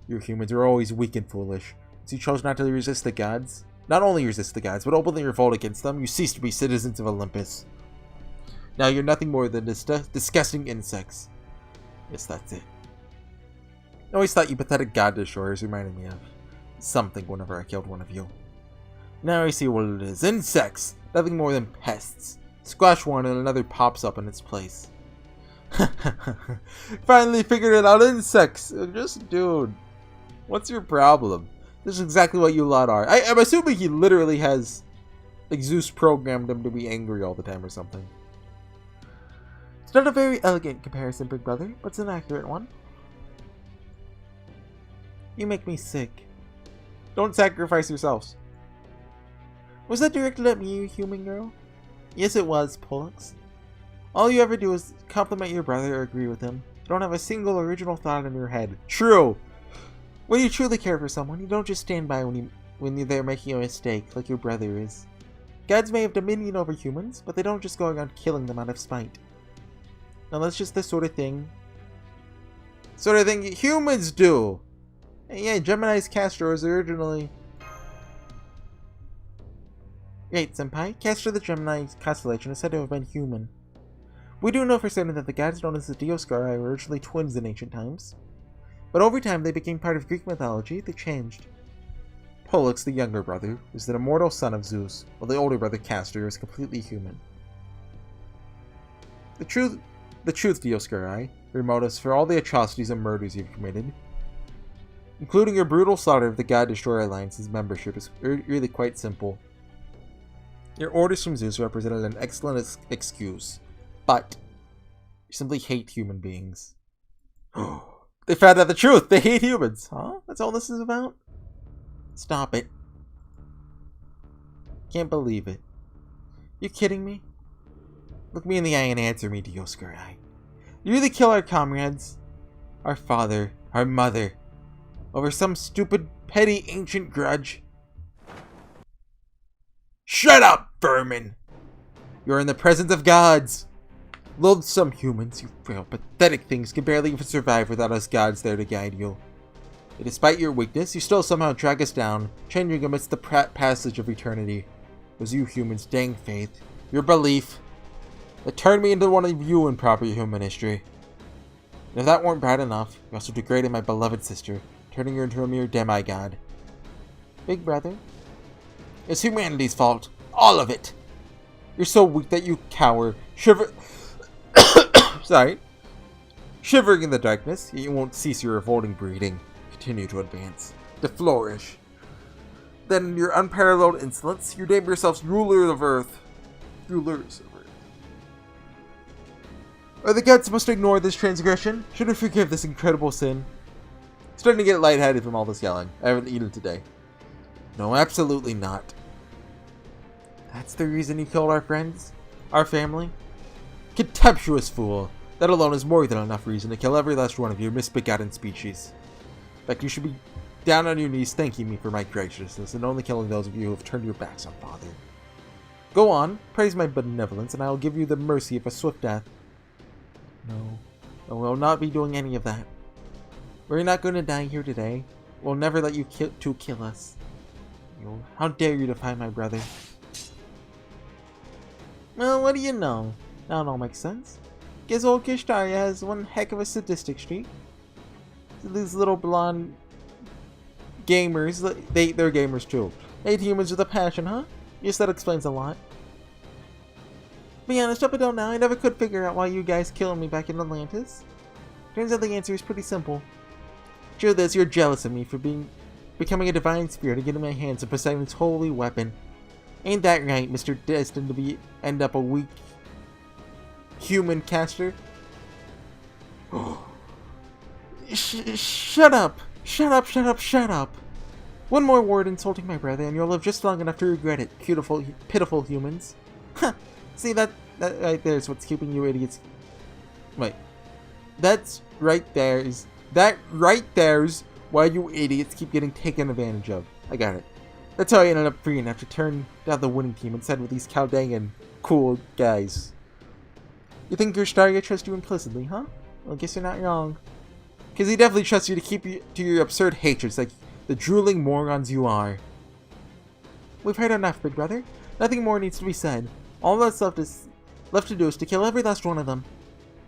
You humans are always weak and foolish. So you chose not to resist the gods. Not only resist the gods, but openly revolt against them. You cease to be citizens of Olympus. Now you're nothing more than disgusting insects. Yes, that's it. I always thought you pathetic god destroyers reminded me of something whenever I killed one of you. Now I see what it is. Insects! Nothing more than pests. Squash one and another pops up in its place. Finally figured it out, insects! Just, dude, what's your problem? This is exactly what you lot are. I'm assuming he literally has, like, Zeus programmed him to be angry all the time or something. It's not a very elegant comparison, big brother, but it's an accurate one. You make me sick. Don't sacrifice yourselves. Was that directed at me, you human girl? Yes, it was, Pollux. All you ever do is compliment your brother or agree with him. You don't have a single original thought in your head. True! When you truly care for someone, you don't just stand by when they're making a mistake, like your brother is. Gods may have dominion over humans, but they don't just go around killing them out of spite. Now that's just the sort of thing humans do! And yeah, Gemini's Castor was originally... Right, Senpai. Castor the Gemini constellation is said to have been human. We do know for certain that the gods known as the Dioscuri were originally twins in ancient times. But over time they became part of Greek mythology. They changed. Pollux, the younger brother, is the immortal son of Zeus, while the older brother Castor is completely human. The truth, Dioscuri, your motives for all the atrocities and murders you've committed, including your brutal slaughter of the God Destroyer Alliance's membership, is really quite simple. Your orders from Zeus represented an excellent excuse, but you simply hate human beings. They found out the truth! They hate humans! Huh? That's all this is about? Stop it. Can't believe it. You kidding me? Look me in the eye and answer me, Dioscuri. You really kill our comrades, our father, our mother, over some stupid, petty, ancient grudge? Shut up, vermin! You're in the presence of gods! Loathsome humans, you frail, pathetic things can barely even survive without us gods there to guide you. But despite your weakness, you still somehow drag us down, changing amidst the passage of eternity. It was you humans' dang faith, your belief, that turned me into one of you in proper human history. And if that weren't bad enough, you also degraded my beloved sister, turning her into a mere demigod. Big brother, it's humanity's fault. All of it. You're so weak that you cower, shivering in the darkness, yet you won't cease your revolting breeding. Continue to advance, to flourish. Then in your unparalleled insolence, you name yourselves rulers of Earth. Are the gods supposed to ignore this transgression? Should we forgive this incredible sin? Starting to get lightheaded from all this yelling. I haven't eaten today. No, absolutely not. That's the reason you killed our friends? Our family? Contemptuous fool! That alone is more than enough reason to kill every last one of your misbegotten species. In fact, you should be down on your knees thanking me for my graciousness and only killing those of you who have turned your backs on Father. Go on, praise my benevolence, and I will give you the mercy of a swift death. No, we'll not be doing any of that. We're not going to die here today. We'll never let you kill us. How dare you defy my brother? Well, what do you know? Now it all makes sense. Guess old Kishtaria has one heck of a sadistic streak. These little blonde gamers, they're gamers too. Hate humans with a passion, huh? Yes, that explains a lot. To be honest, up until now, I never could figure out why you guys killed me back in Atlantis. Turns out the answer is pretty simple. True this, you're jealous of me for being becoming a divine spirit and getting my hands on Poseidon's holy weapon. Ain't that right, Mr. Destined to be end up a weak human caster? Shut up! Shut up, shut up, shut up! One more word insulting my brother and you'll live just long enough to regret it, pitiful humans. Huh! See, that right there is what's keeping you idiots... Wait. That right there's why you idiots keep getting taken advantage of. I got it. That's how I ended up free enough to turn down the winning team and side with these Chaldean cool guys. You think your Starry trusts you implicitly, huh? Well, I guess you're not wrong. Because he definitely trusts you to keep you to your absurd hatreds like the drooling morons you are. We've heard enough, big brother. Nothing more needs to be said. All that's left to do is to kill every last one of them.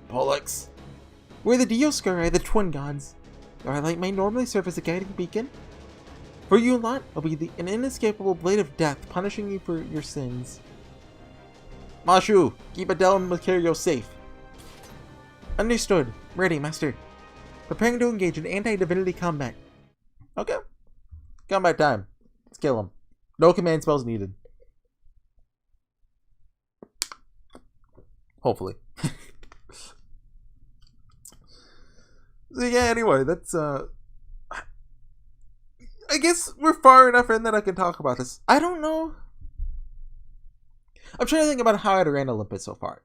Pollux. We're the Dioscuri, the twin gods. Our light may normally serve as a guiding beacon. For you lot, it'll be an inescapable blade of death, punishing you for your sins. Mashu, keep Adele and Macario safe. Understood. Ready, master. Preparing to engage in anti-divinity combat. Okay. Combat time. Let's kill him. No command spells needed. Hopefully. So yeah, anyway, that's I guess we're far enough in that I can talk about this. I don't know. I'm trying to think about how I'd rate Olympus so far.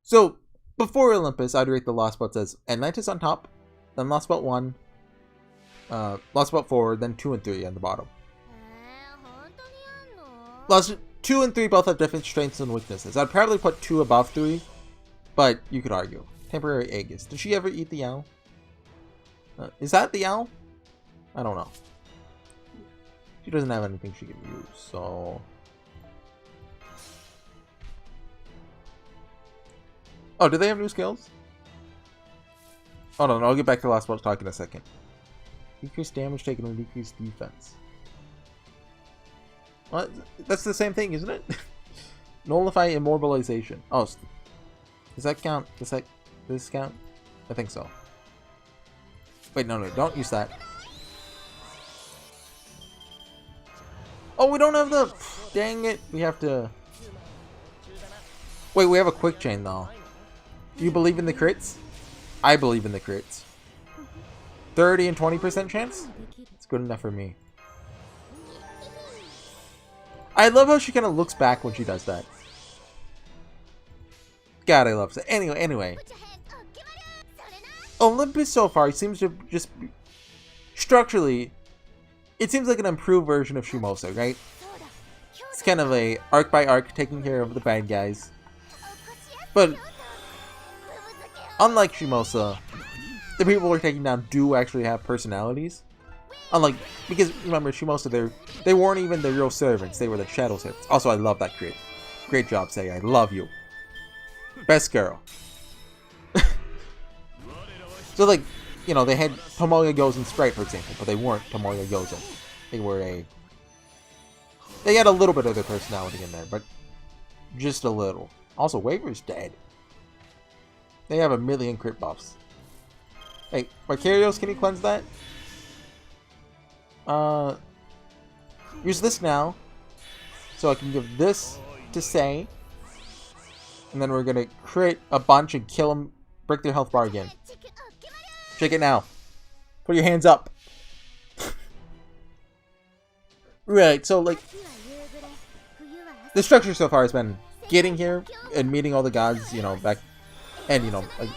So, before Olympus, I'd rate the Lost Belt as Atlantis on top, then Lost Belt 1, Lost Belt 4, then 2 and 3 on the bottom. Lost 2 and 3 both have different strengths and weaknesses. I'd probably put 2 above 3, but you could argue. Temporary Aegis. Did she ever eat the owl? Is that the owl? I don't know. She doesn't have anything she can use, so... Oh, do they have new skills? Hold on, I'll get back to the last one talk in a second. Decrease damage taken and decrease defense. What? That's the same thing, isn't it? Nullify immobilization. Oh, does that count? Does this count? I think so. Wait, no, don't use that. Oh, we don't have the... Dang it, we have to... Wait, we have a quick chain, though. Do you believe in the crits? I believe in the crits. 30 and 20% chance? It's good enough for me. I love how she kind of looks back when she does that. God, I love that. Anyway. Olympus so far seems to just... Structurally, it seems like an improved version of Shimosa, right? It's kind of a arc by arc taking care of the bad guys. But unlike Shimosa, the people we're taking down do actually have personalities. Unlike, because remember, Shimosa, they weren't even the real servants, they were the shadow servants. Also, I love that crit. Great job, Say. I love you. Best girl. So, like, you know, they had Tomoya Gozen Sprite, for example, but they weren't Tomoya Gozen. They were they had a little bit of their personality in there, but just a little. Also, Waver's dead. They have a million crit buffs. Hey, Vicarios, can you cleanse that? Use this now. So I can give this to Say. And then we're gonna crit a bunch and kill them, break their health bar again. Shake it now. Put your hands up. Right, so like... The structure so far has been getting here and meeting all the gods, you know, back... And, you know, like,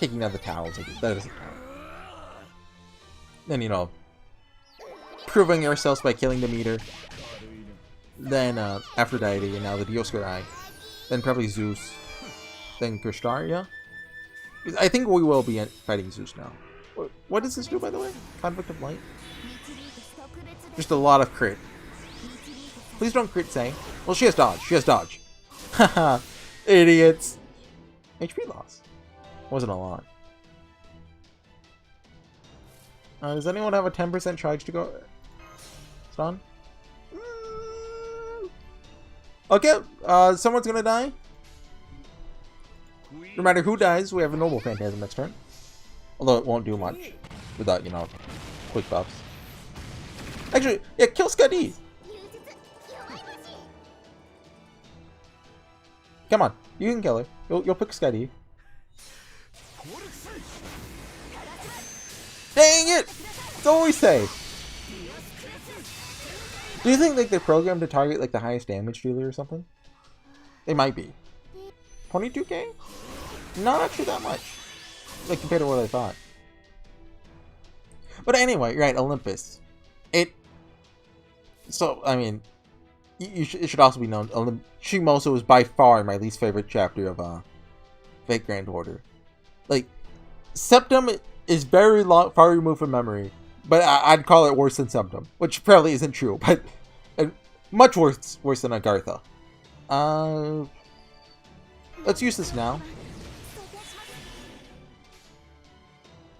taking down the towels. Like, that doesn't count. Then, you know, proving ourselves by killing the meter. Then, Aphrodite, and now the Dioscuri. Then probably Zeus. Then Kristaria. I think we will be fighting Zeus now. What does this do, by the way? Conflict of Light? Just a lot of crit. Please don't crit, Say. Well, she has dodge. She has dodge. Haha. Idiots. HP loss. Wasn't a lot. Does anyone have a 10% charge to go? Stun? Okay. Someone's gonna die. No matter who dies, we have a Noble Phantasm next turn. Although it won't do much without, you know, quick buffs. Actually, yeah, kill Skadi. Come on, you can kill her. You'll pick Skadi. Dang it! It's always safe. Do you think like they're programmed to target like the highest damage dealer or something? They might be. 22k? Not actually that much. Like compared to what I thought. But anyway, right, Olympus. So, I mean, it should also be known, Shimoso is by far my least favorite chapter of Fate Grand Order. Like, Septum is very far removed from memory, but I'd call it worse than Septum, which apparently isn't true, but much worse than Agartha. Let's use this now.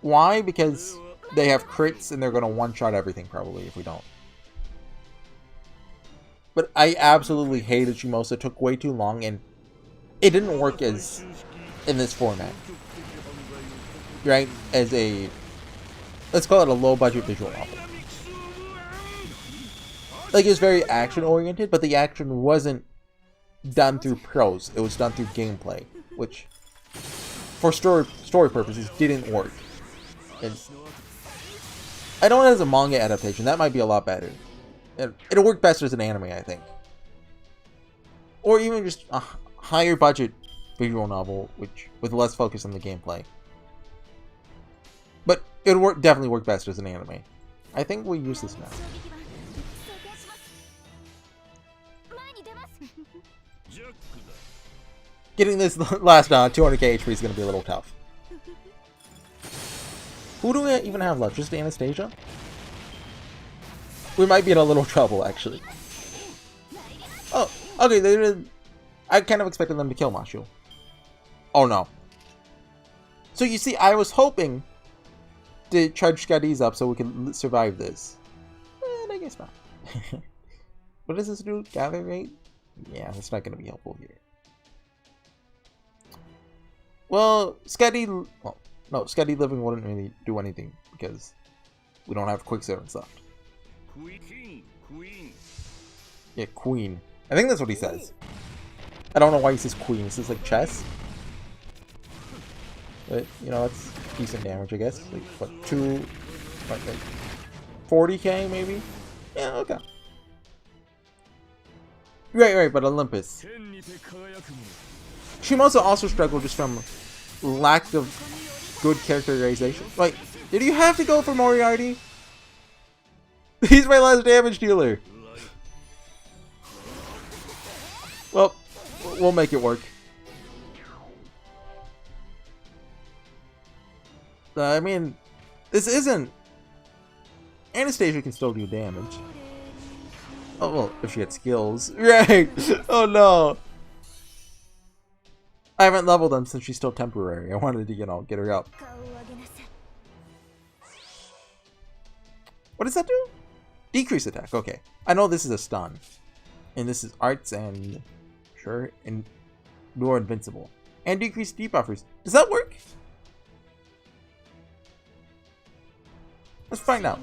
Why? Because they have crits and they're going to one-shot everything probably if we don't. But I absolutely hated Shimosa. It took way too long and it didn't work as in this format. Right? As a, let's call it a low-budget visual novel. Like, it was very action-oriented, but the action wasn't done through prose. It was done through gameplay, which, for story purposes, didn't work. And I don't know as a manga adaptation. That might be a lot better. It'll work best as an anime, I think. Or even just a higher budget visual novel, with less focus on the gameplay. But it'll definitely work best as an anime. I think we'll use this now. Getting this last 200k HP is going to be a little tough. Who do we even have left? Just Anastasia? We might be in a little trouble, actually. Oh, okay. They did. I kind of expected them to kill Mashu. Oh no. So you see, I was hoping to charge Skadi's up so we can survive this. And I guess not. What does this do? Gather rate? Yeah, that's not going to be helpful here. Well, Skadi... Well, no, Skadi living wouldn't really do anything because we don't have Quicksilver left. Yeah, Queen. I think that's what he says. I don't know why he says Queen. He says like chess. But, you know, that's decent damage, I guess. Like, what, like 40k maybe? Yeah, okay. Right, but Olympus. Shimosa also struggled just from lack of good characterization. Like, did you have to go for Moriarty? He's my last damage dealer. Well, we'll make it work. I mean, this isn't... Anastasia can still do damage. Oh, well, if she had skills. Right! Oh no! I haven't leveled them since she's still temporary. I wanted to, you know, get her up. What does that do? Decrease attack. Okay. I know this is a stun. And this is arts and... Sure. And you're invincible. And decrease debuffers. Does that work? Let's find out.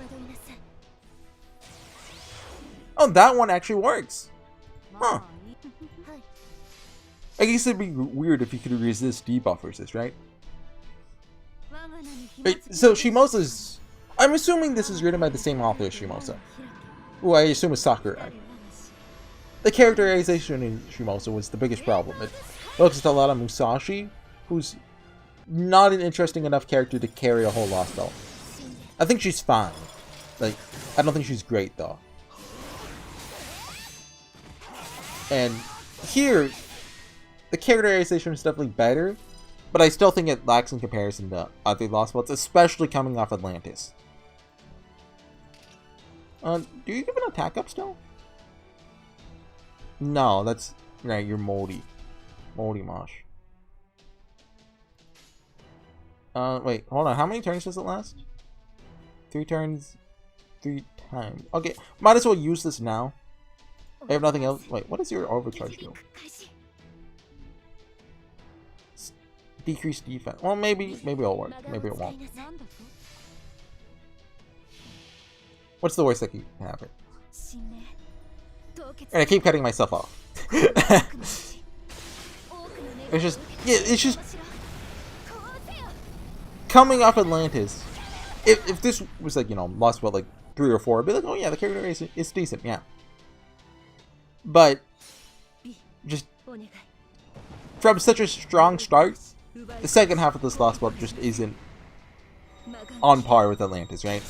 Oh, that one actually works. Huh. I guess it'd be weird if you could resist debuffers, right? Wait, so Shimosa's... I'm assuming this is written by the same author as Shimosa. Who I assume is Sakurai. The characterization in Shimosa was the biggest problem. It focused a lot on Musashi, who's not an interesting enough character to carry a whole Lost Belt. I think she's fine. Like, I don't think she's great, though. And here, the characterization is definitely better, but I still think it lacks in comparison to other Lost Belts, especially coming off Atlantis. Do you give an attack up still? No, that's... Right, you're moldy. Moldy Mosh. Wait, hold on. How many turns does it last? 3 turns, 3 times. Okay, might as well use this now. I have nothing else. Wait, what does your overcharge do? Decrease defense. Well, maybe it'll work. Maybe it won't. What's the worst that can happen? And I keep cutting myself off. It's just, yeah, it's just coming off Atlantis. If this was like, you know, lost about like 3 or 4, I'd be like, oh yeah, the character is decent, yeah. But just from such a strong start, the second half of this lost belt just isn't on par with Atlantis, right?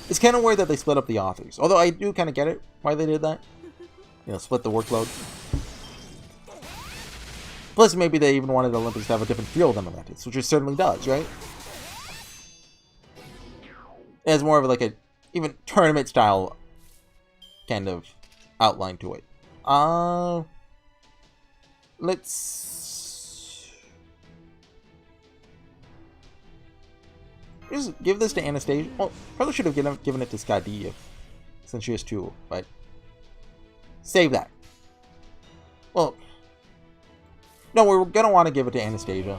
It's kind of weird that they split up the authors. Although I do kind of get it, why they did that. You know, split the workload. Plus, maybe they even wanted Olympus to have a different feel than Atlantis, which it certainly does, right? It has more of like a, even tournament style kind of outline to it. Let's just give this to Anastasia. Well, probably should have given it to Skadi since she has 2, but save that. Well, no, we're gonna want to give it to Anastasia.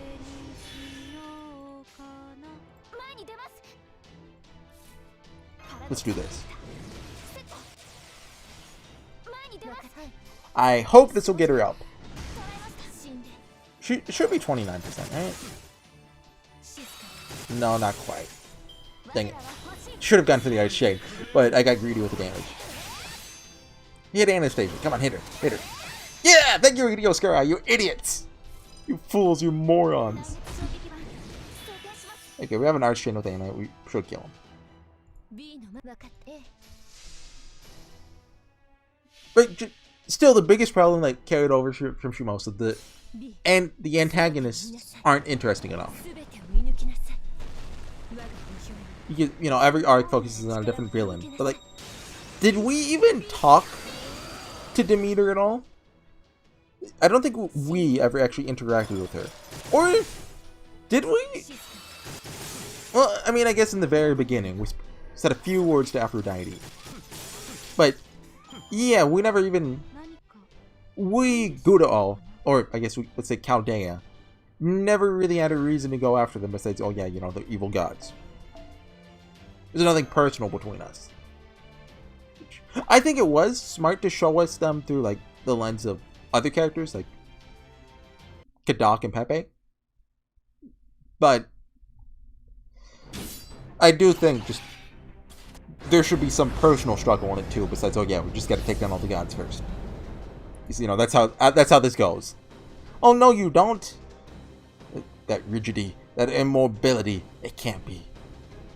Let's do this. I hope this will get her up. She should be 29%, right? No, not quite. Dang it. Should have gone for the Ice Shade, but I got greedy with the damage. Hit Anastasia. Come on, hit her. Hit her. Yeah! Thank you, Idioscura, you idiots! You fools, you morons. Okay, we have an Arch Chain with Ana. We should kill him. But still, the biggest problem that carried over from Shimosa, the antagonists aren't interesting enough. You know, every arc focuses on a different villain. But like, did we even talk to Demeter at all? I don't think we ever actually interacted with her. Or did we? Well, I mean, I guess in the very beginning, we said a few words to Aphrodite. But yeah, we never even... Gudao, or I guess let's say Chaldea, never really had a reason to go after them besides, oh yeah, you know, the evil gods. There's nothing personal between us. I think it was smart to show us them through like the lens of other characters like Kadak and Pepe. But I do think just there should be some personal struggle in it too, besides, oh yeah, we just gotta take down all the gods first. You know, that's how this goes. Oh no, you don't. That rigidity, that immobility, it can't be.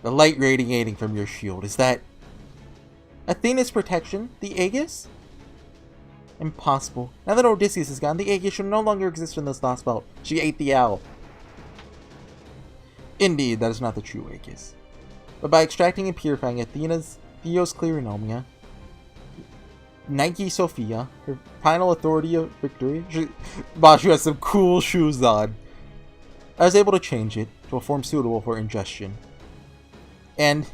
The light radiating from your shield, is that Athena's protection? The Aegis? Impossible. Now that Odysseus is gone, the Aegis should no longer exist in this lost belt. She ate the owl. Indeed, that is not the true Aegis. But by extracting and purifying Athena's Theos Cleronomia, Nike Sophia, her final authority of victory, she has some cool shoes on. I was able to change it to a form suitable for ingestion. And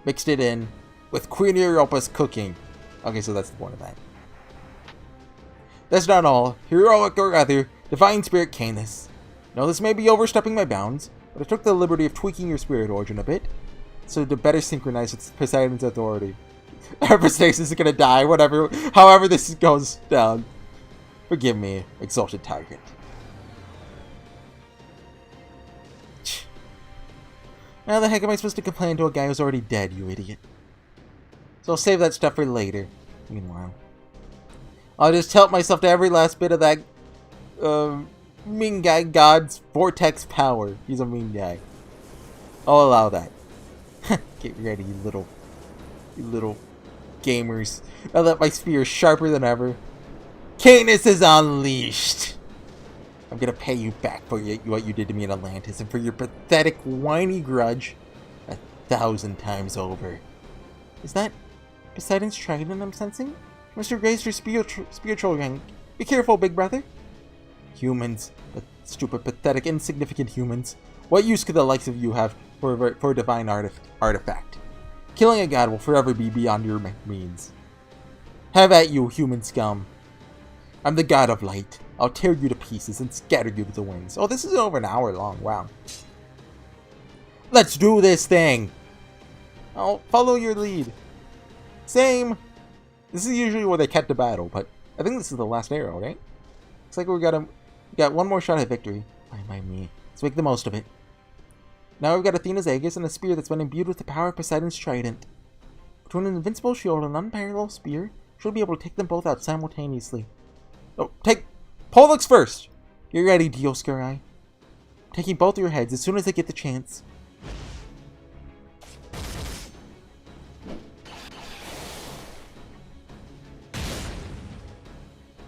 mixed it in with Queen Europa's cooking. Okay, so that's the point of that. That's not all. Heroic or other, Divine Spirit Canis. Now this may be overstepping my bounds, but I took the liberty of tweaking your spirit origin a bit, so to better synchronize with Poseidon's authority. Hyperstasis is gonna die, whatever, however this goes down. Forgive me, exalted tyrant. How the heck am I supposed to complain to a guy who's already dead, you idiot? So I'll save that stuff for later. Meanwhile, I'll just help myself to every last bit of that mean guy god's vortex power. He's a mean guy. I'll allow that. Get ready, you little gamers. Now that my spear is sharper than ever, Canis is unleashed. I'm gonna pay you back for what you did to me in Atlantis, and for your pathetic, whiny grudge 1,000 times over. Is that Poseidon's trident I'm sensing? Mr. Grace, your spiritual rank. Be careful, big brother. Humans, stupid, pathetic, insignificant humans. What use could the likes of you have for a divine artifact? Killing a god will forever be beyond your means. Have at you, human scum. I'm the god of light. I'll tear you to pieces and scatter you to the winds. Oh, this is over an hour long. Wow. Let's do this thing. I'll follow your lead. Same. This is usually where they kept the battle, but I think this is the last arrow, right? Looks like we got one more shot at victory. Fine by me. Let's make the most of it. Now we've got Athena's Aegis and a spear that's been imbued with the power of Poseidon's trident. Between an invincible shield and an unparalleled spear, she'll be able to take them both out simultaneously. Oh, Pollux first! You're ready, Dioscuri. Taking both your heads as soon as I get the chance.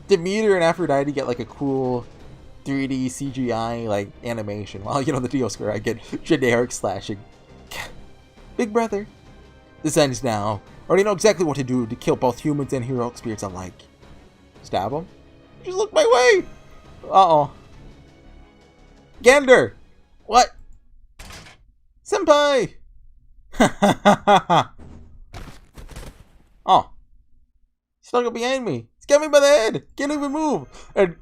Demeter and Aphrodite get like a cool 3D CGI like animation, while the Dioscuri get generic slashing. Big brother. This ends now. I already know exactly what to do to kill both humans and heroic spirits alike. Stab them? Just look my way! Uh-oh. Gander! What? Senpai! Oh. Stuck up behind me. It's got me by the head. Can't even move. And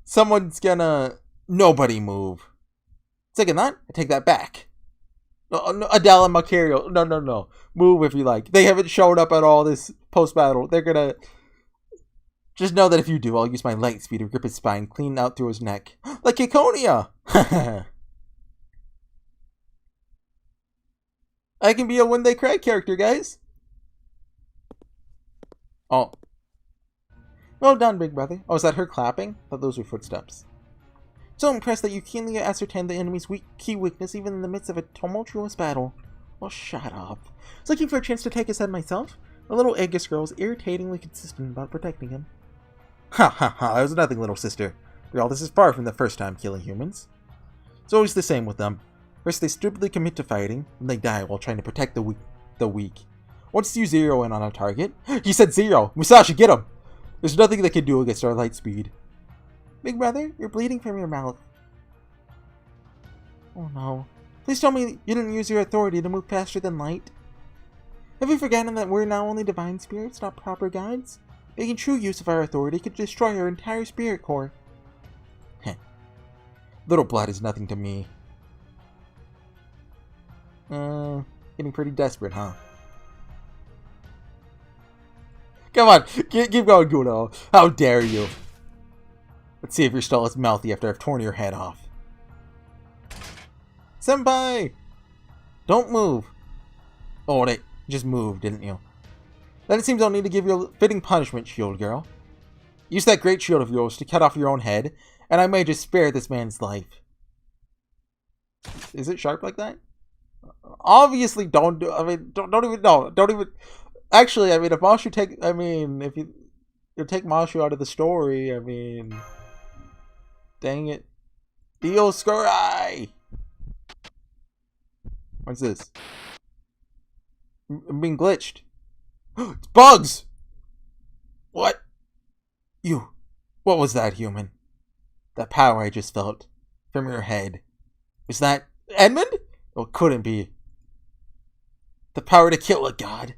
someone's gonna... Nobody move. Second that, I take that back. No, Adele and Macario. No. Move if you like. They haven't shown up at all this post-battle. They're gonna... Just know that if you do, I'll use my light speed to grip his spine clean out through his neck. Like Kikonia! I can be a When They Cry character, guys. Oh. Well done, big brother. Oh, is that her clapping? I thought those were footsteps. So impressed that you keenly ascertained the enemy's key weakness even in the midst of a tumultuous battle. Well, shut up. I was looking for a chance to take his head myself. The little Aegis girl was irritatingly consistent about protecting him. Ha ha ha, it was nothing, little sister. Girl, this is far from the first time killing humans. It's always the same with them. First they stupidly commit to fighting, and they die while trying to protect the weak. Once you zero in on a target... He said zero! Musashi, get him! There's nothing they can do against our light speed. Big brother, you're bleeding from your mouth. Oh no. Please tell me you didn't use your authority to move faster than light. Have you forgotten that we're now only divine spirits, not proper gods? Making true use of our authority could destroy our entire spirit core. Heh. Little blood is nothing to me. Getting pretty desperate, huh? Come on, keep going, Guno. How dare you? Let's see if you're still as mouthy after I've torn your head off. Senpai! Don't move. Oh, they just moved, didn't you? Then it seems I'll need to give you a fitting punishment, shield girl. Use that great shield of yours to cut off your own head, and I may just spare this man's life. Is it sharp like that? Obviously, don't do. I mean, don't even. No, don't even. Actually, I mean, if Mashu take. I mean, if you take Mashu out of the story, I mean, dang it, Dioscuri! What's this? I'm being glitched. It's bugs! What? You. What was that, human? That power I just felt from your head. Was that Edmund? Oh, it couldn't be. The power to kill a god.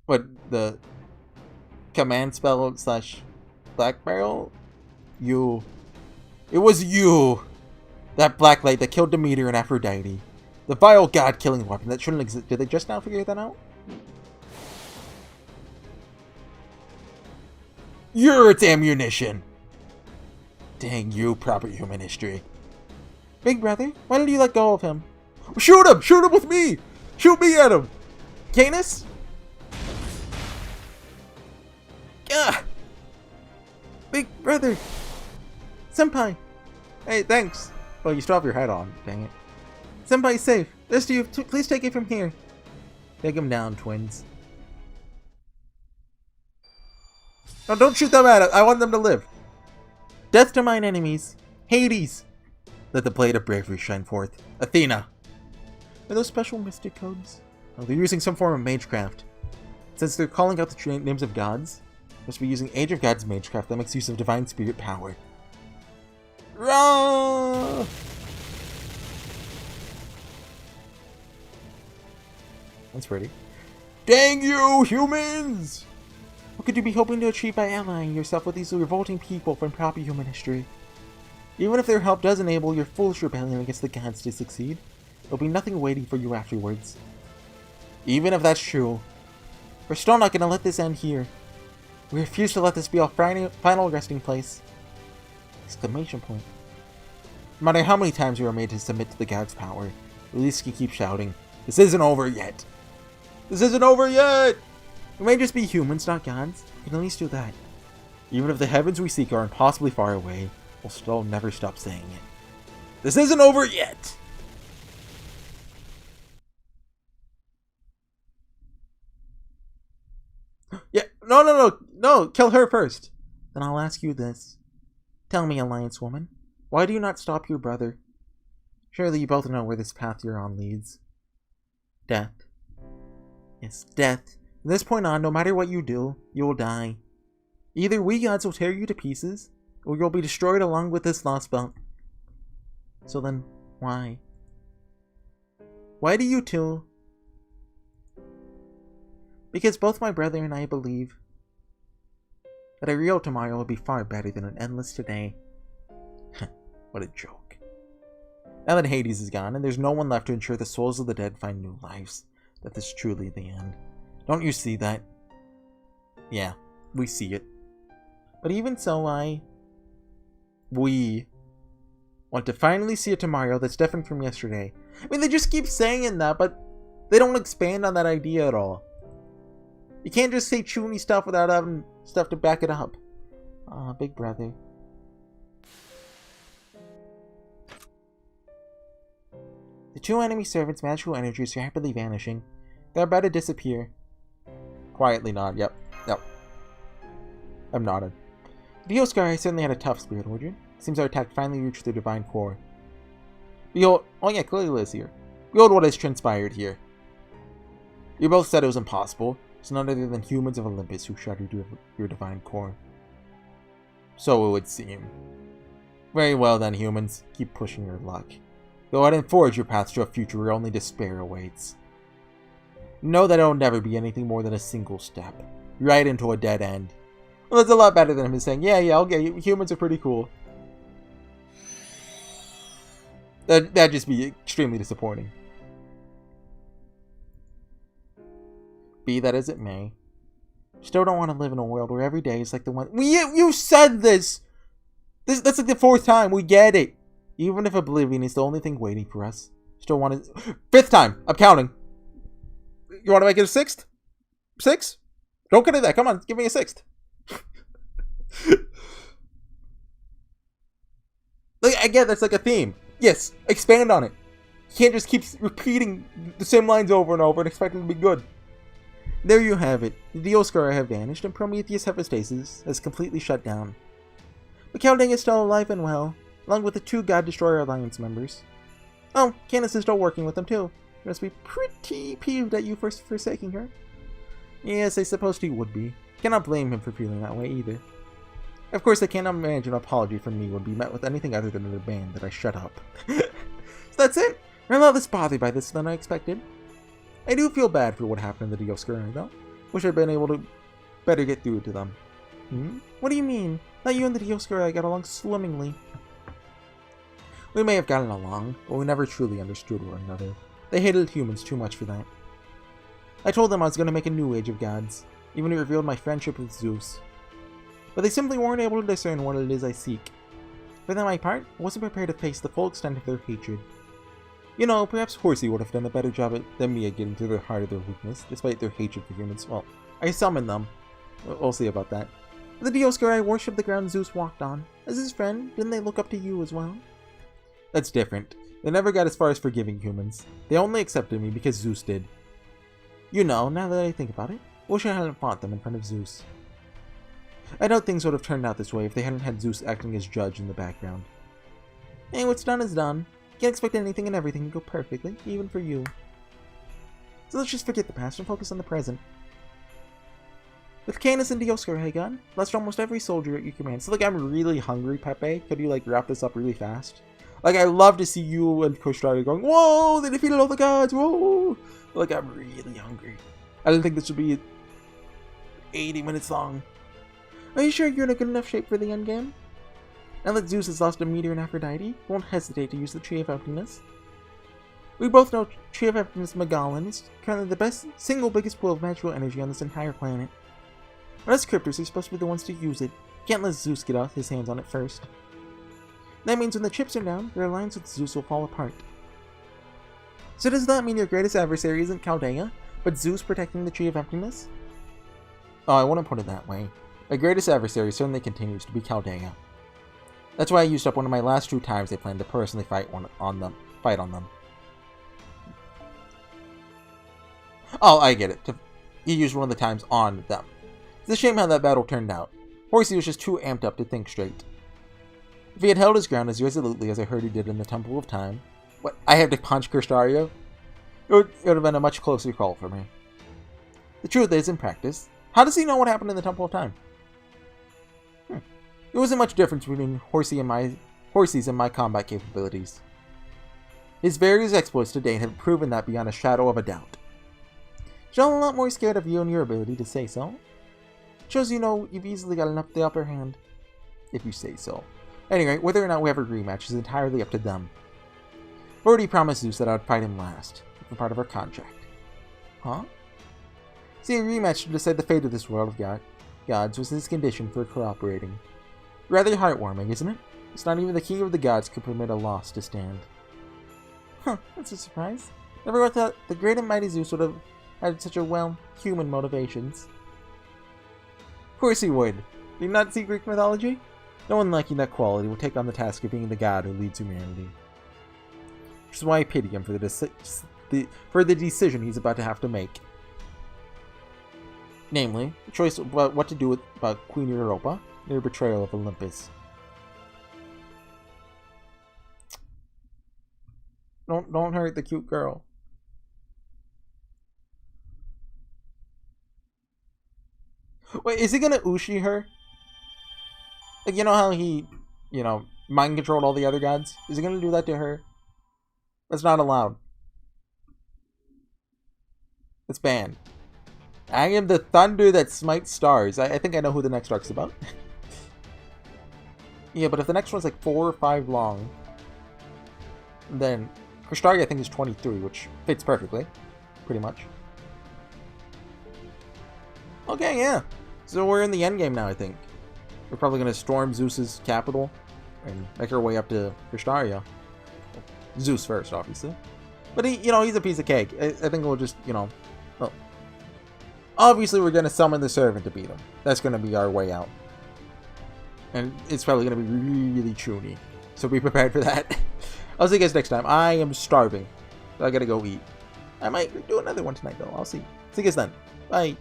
What, the command spell / black barrel? You. It was you! That black light that killed Demeter and Aphrodite. The vile god-killing weapon that shouldn't exist. Did they just now figure that out? You're its ammunition! Dang you, proper human history. Big brother, why did you let go of him? Shoot him! Shoot him with me! Shoot me at him! Canis? Gah! Big brother! Senpai! Hey, thanks! Oh, you still have your head on. Dang it. Senpai's safe. This to you. Please take it from here. Take him down, twins. No, don't shoot them at it. I want them to live. Death to mine enemies. Hades! Let the blade of bravery shine forth. Athena! Are those special mystic codes? Oh, they're using some form of magecraft. Since they're calling out the names of gods, must be using Age of Gods magecraft that makes use of divine spirit power. Rah! That's pretty. Dang you, humans! What could you be hoping to achieve by allying yourself with these revolting people from proper human history? Even if their help does enable your foolish rebellion against the gods to succeed, there'll be nothing waiting for you afterwards. Even if that's true, we're still not going to let this end here. We refuse to let this be our final resting place. Exclamation point. No matter how many times we are made to submit to the god's power, at least you keep shouting, "This isn't over yet! This isn't over yet!" We may just be humans, not gods. We can at least do that. Even if the heavens we seek are impossibly far away, we'll still never stop saying it. This isn't over yet! Yeah, no, kill her first. Then I'll ask you this. Tell me, Alliance woman, why do you not stop your brother? Surely you both know where this path you're on leads. Death. Yes, death. From this point on, no matter what you do, you will die. Either we gods will tear you to pieces, or you'll be destroyed along with this lost belt. So then, why? Why do you two? Because both my brother and I believe that a real tomorrow will be far better than an endless today. What a joke. Now that Hades is gone, and there's no one left to ensure the souls of the dead find new lives, that this is truly the end. Don't you see that? Yeah, we see it. But even so, we want to finally see a tomorrow that's different from yesterday. I mean, they just keep saying that, but they don't expand on that idea at all. You can't just say chuny stuff without having stuff to back it up. Aw, big brother. The two enemy servants' magical energies are rapidly vanishing. They're about to disappear. Quietly nod. Yep. I'm nodded. The Yoskar certainly had a tough spirit origin. Seems our attack finally reached their divine core. Behold, oh yeah, clearly Liz here. Behold what has transpired here. You both said it was impossible. It's none other than humans of Olympus who shattered your divine core. So it would seem. Very well then, humans. Keep pushing your luck. Go ahead and forge your paths to a future where only despair awaits. Know that it'll never be anything more than a single step. Right into a dead end. Well, that's a lot better than him saying, yeah, I'll get you. Humans are pretty cool. That'd just be extremely disappointing. Be that as it may. Still don't want to live in a world where every day is like the one... You said this! That's like the fourth time. We get it. Even if oblivion is the only thing waiting for us. Still want to... Fifth time! I'm counting. You want to make it a sixth? Six? Don't cut it that. Come on, give me a sixth. Like, again, that's like a theme. Yes, expand on it. You can't just keep repeating the same lines over and over and expect it to be good. There you have it. The Dioscuri have vanished, and Prometheus' Hephaestus has completely shut down. But Kaldang is still alive and well, along with the two God Destroyer Alliance members. Oh, Candace is still working with them too. She must be pretty peeved at you for forsaking her. Yes, I suppose he would be. Cannot blame him for feeling that way either. Of course, I can't imagine an apology from me would be met with anything other than a demand that I shut up. So that's it. I'm a lot less bothered by this than I expected. I do feel bad for what happened in the Dioscuri, though. Wish I'd been able to better get through to them. What do you mean? That you and the Dioscuri got along swimmingly. We may have gotten along, but we never truly understood one another. They hated humans too much for that. I told them I was going to make a new age of gods, even revealed my friendship with Zeus. But they simply weren't able to discern what it is I seek. For my part, I wasn't prepared to face the full extent of their hatred. You know, perhaps Horsey would have done a better job than me at getting to the heart of their weakness, despite their hatred for humans. Well, I summoned them. We'll see about that. The Dioscuri worshipped the ground Zeus walked on. As his friend, didn't they look up to you as well? That's different. They never got as far as forgiving humans. They only accepted me because Zeus did. You know, now that I think about it, I wish I hadn't fought them in front of Zeus. I doubt things would have turned out this way if they hadn't had Zeus acting as judge in the background. And what's done is done. Can't expect anything and everything to go perfectly, even for you. So let's just forget the past and focus on the present. With Canis and Dioscuri gone, lost almost every soldier at your command. So like, I'm really hungry, Pepe. Could you like wrap this up really fast? Like, I love to see you and Kushtar going, whoa, they defeated all the gods, whoa! Like, I'm really hungry. I didn't think this would be 80 minutes long. Are you sure you're in a good enough shape for the endgame? Now that Zeus has lost a meteor and Aphrodite, won't hesitate to use the Tree of Emptiness. We both know Tree of Happiness Magellan is currently the single biggest pool of magical energy on this entire planet. But us cryptors are supposed to be the ones to use it. Can't let Zeus get his hands on it first. That means when the chips are down, your alliance with Zeus will fall apart. So does that mean your greatest adversary isn't Chaldea, but Zeus protecting the Tree of Happiness? Oh, I wouldn't put it that way. My greatest adversary certainly continues to be Chaldea. That's why I used up one of my last 2 times I planned to personally fight on them. Oh, I get it. You used one of the times on them. It's a shame how that battle turned out. Horsey was just too amped up to think straight. If he had held his ground as resolutely as I heard he did in the Temple of Time, what, I had to punch Kirstario? It would have been a much closer call for me. The truth is, in practice, how does he know what happened in the Temple of Time? There wasn't much difference between Horsey's and my combat capabilities. His various exploits to date have proven that beyond a shadow of a doubt. I'm a lot more scared of you and your ability to say so. Shows you've easily got the upper hand, if you say so. Anyway, whether or not we have a rematch is entirely up to them. I've already promised Zeus that I would fight him last, for part of our contract. Huh? See, a rematch to decide the fate of this world of gods was his condition for cooperating. Rather heartwarming, isn't it? It's not even the king of the gods could permit a loss to stand. Huh, that's a surprise. Never thought the great and mighty Zeus would have had such human motivations. Of course he would. Do you not see Greek mythology? No one lacking that quality will take on the task of being the god who leads humanity. Which is why I pity him for the decision he's about to have to make. Namely, the choice about what to do about Queen Europa and her betrayal of Olympus. Don't hurt the cute girl. Wait, is he gonna Ushi her? Like, you know how he, mind controlled all the other gods? Is he gonna do that to her? That's not allowed. It's banned. I am the thunder that smites stars. I think I know who the next arc's about. Yeah, but if the next one's like 4 or 5 long, then Kristari I think is 23, which fits perfectly. Pretty much. Okay, yeah. So we're in the endgame now, I think. We're probably going to storm Zeus's capital and make our way up to Kristaria. Zeus first, obviously. But he's a piece of cake. I think we'll just, well, obviously we're going to summon the servant to beat him. That's going to be our way out. And it's probably going to be really chuny. So be prepared for that. I'll see you guys next time. I am starving. So I got to go eat. I might do another one tonight, though. I'll see. See you guys then. Bye.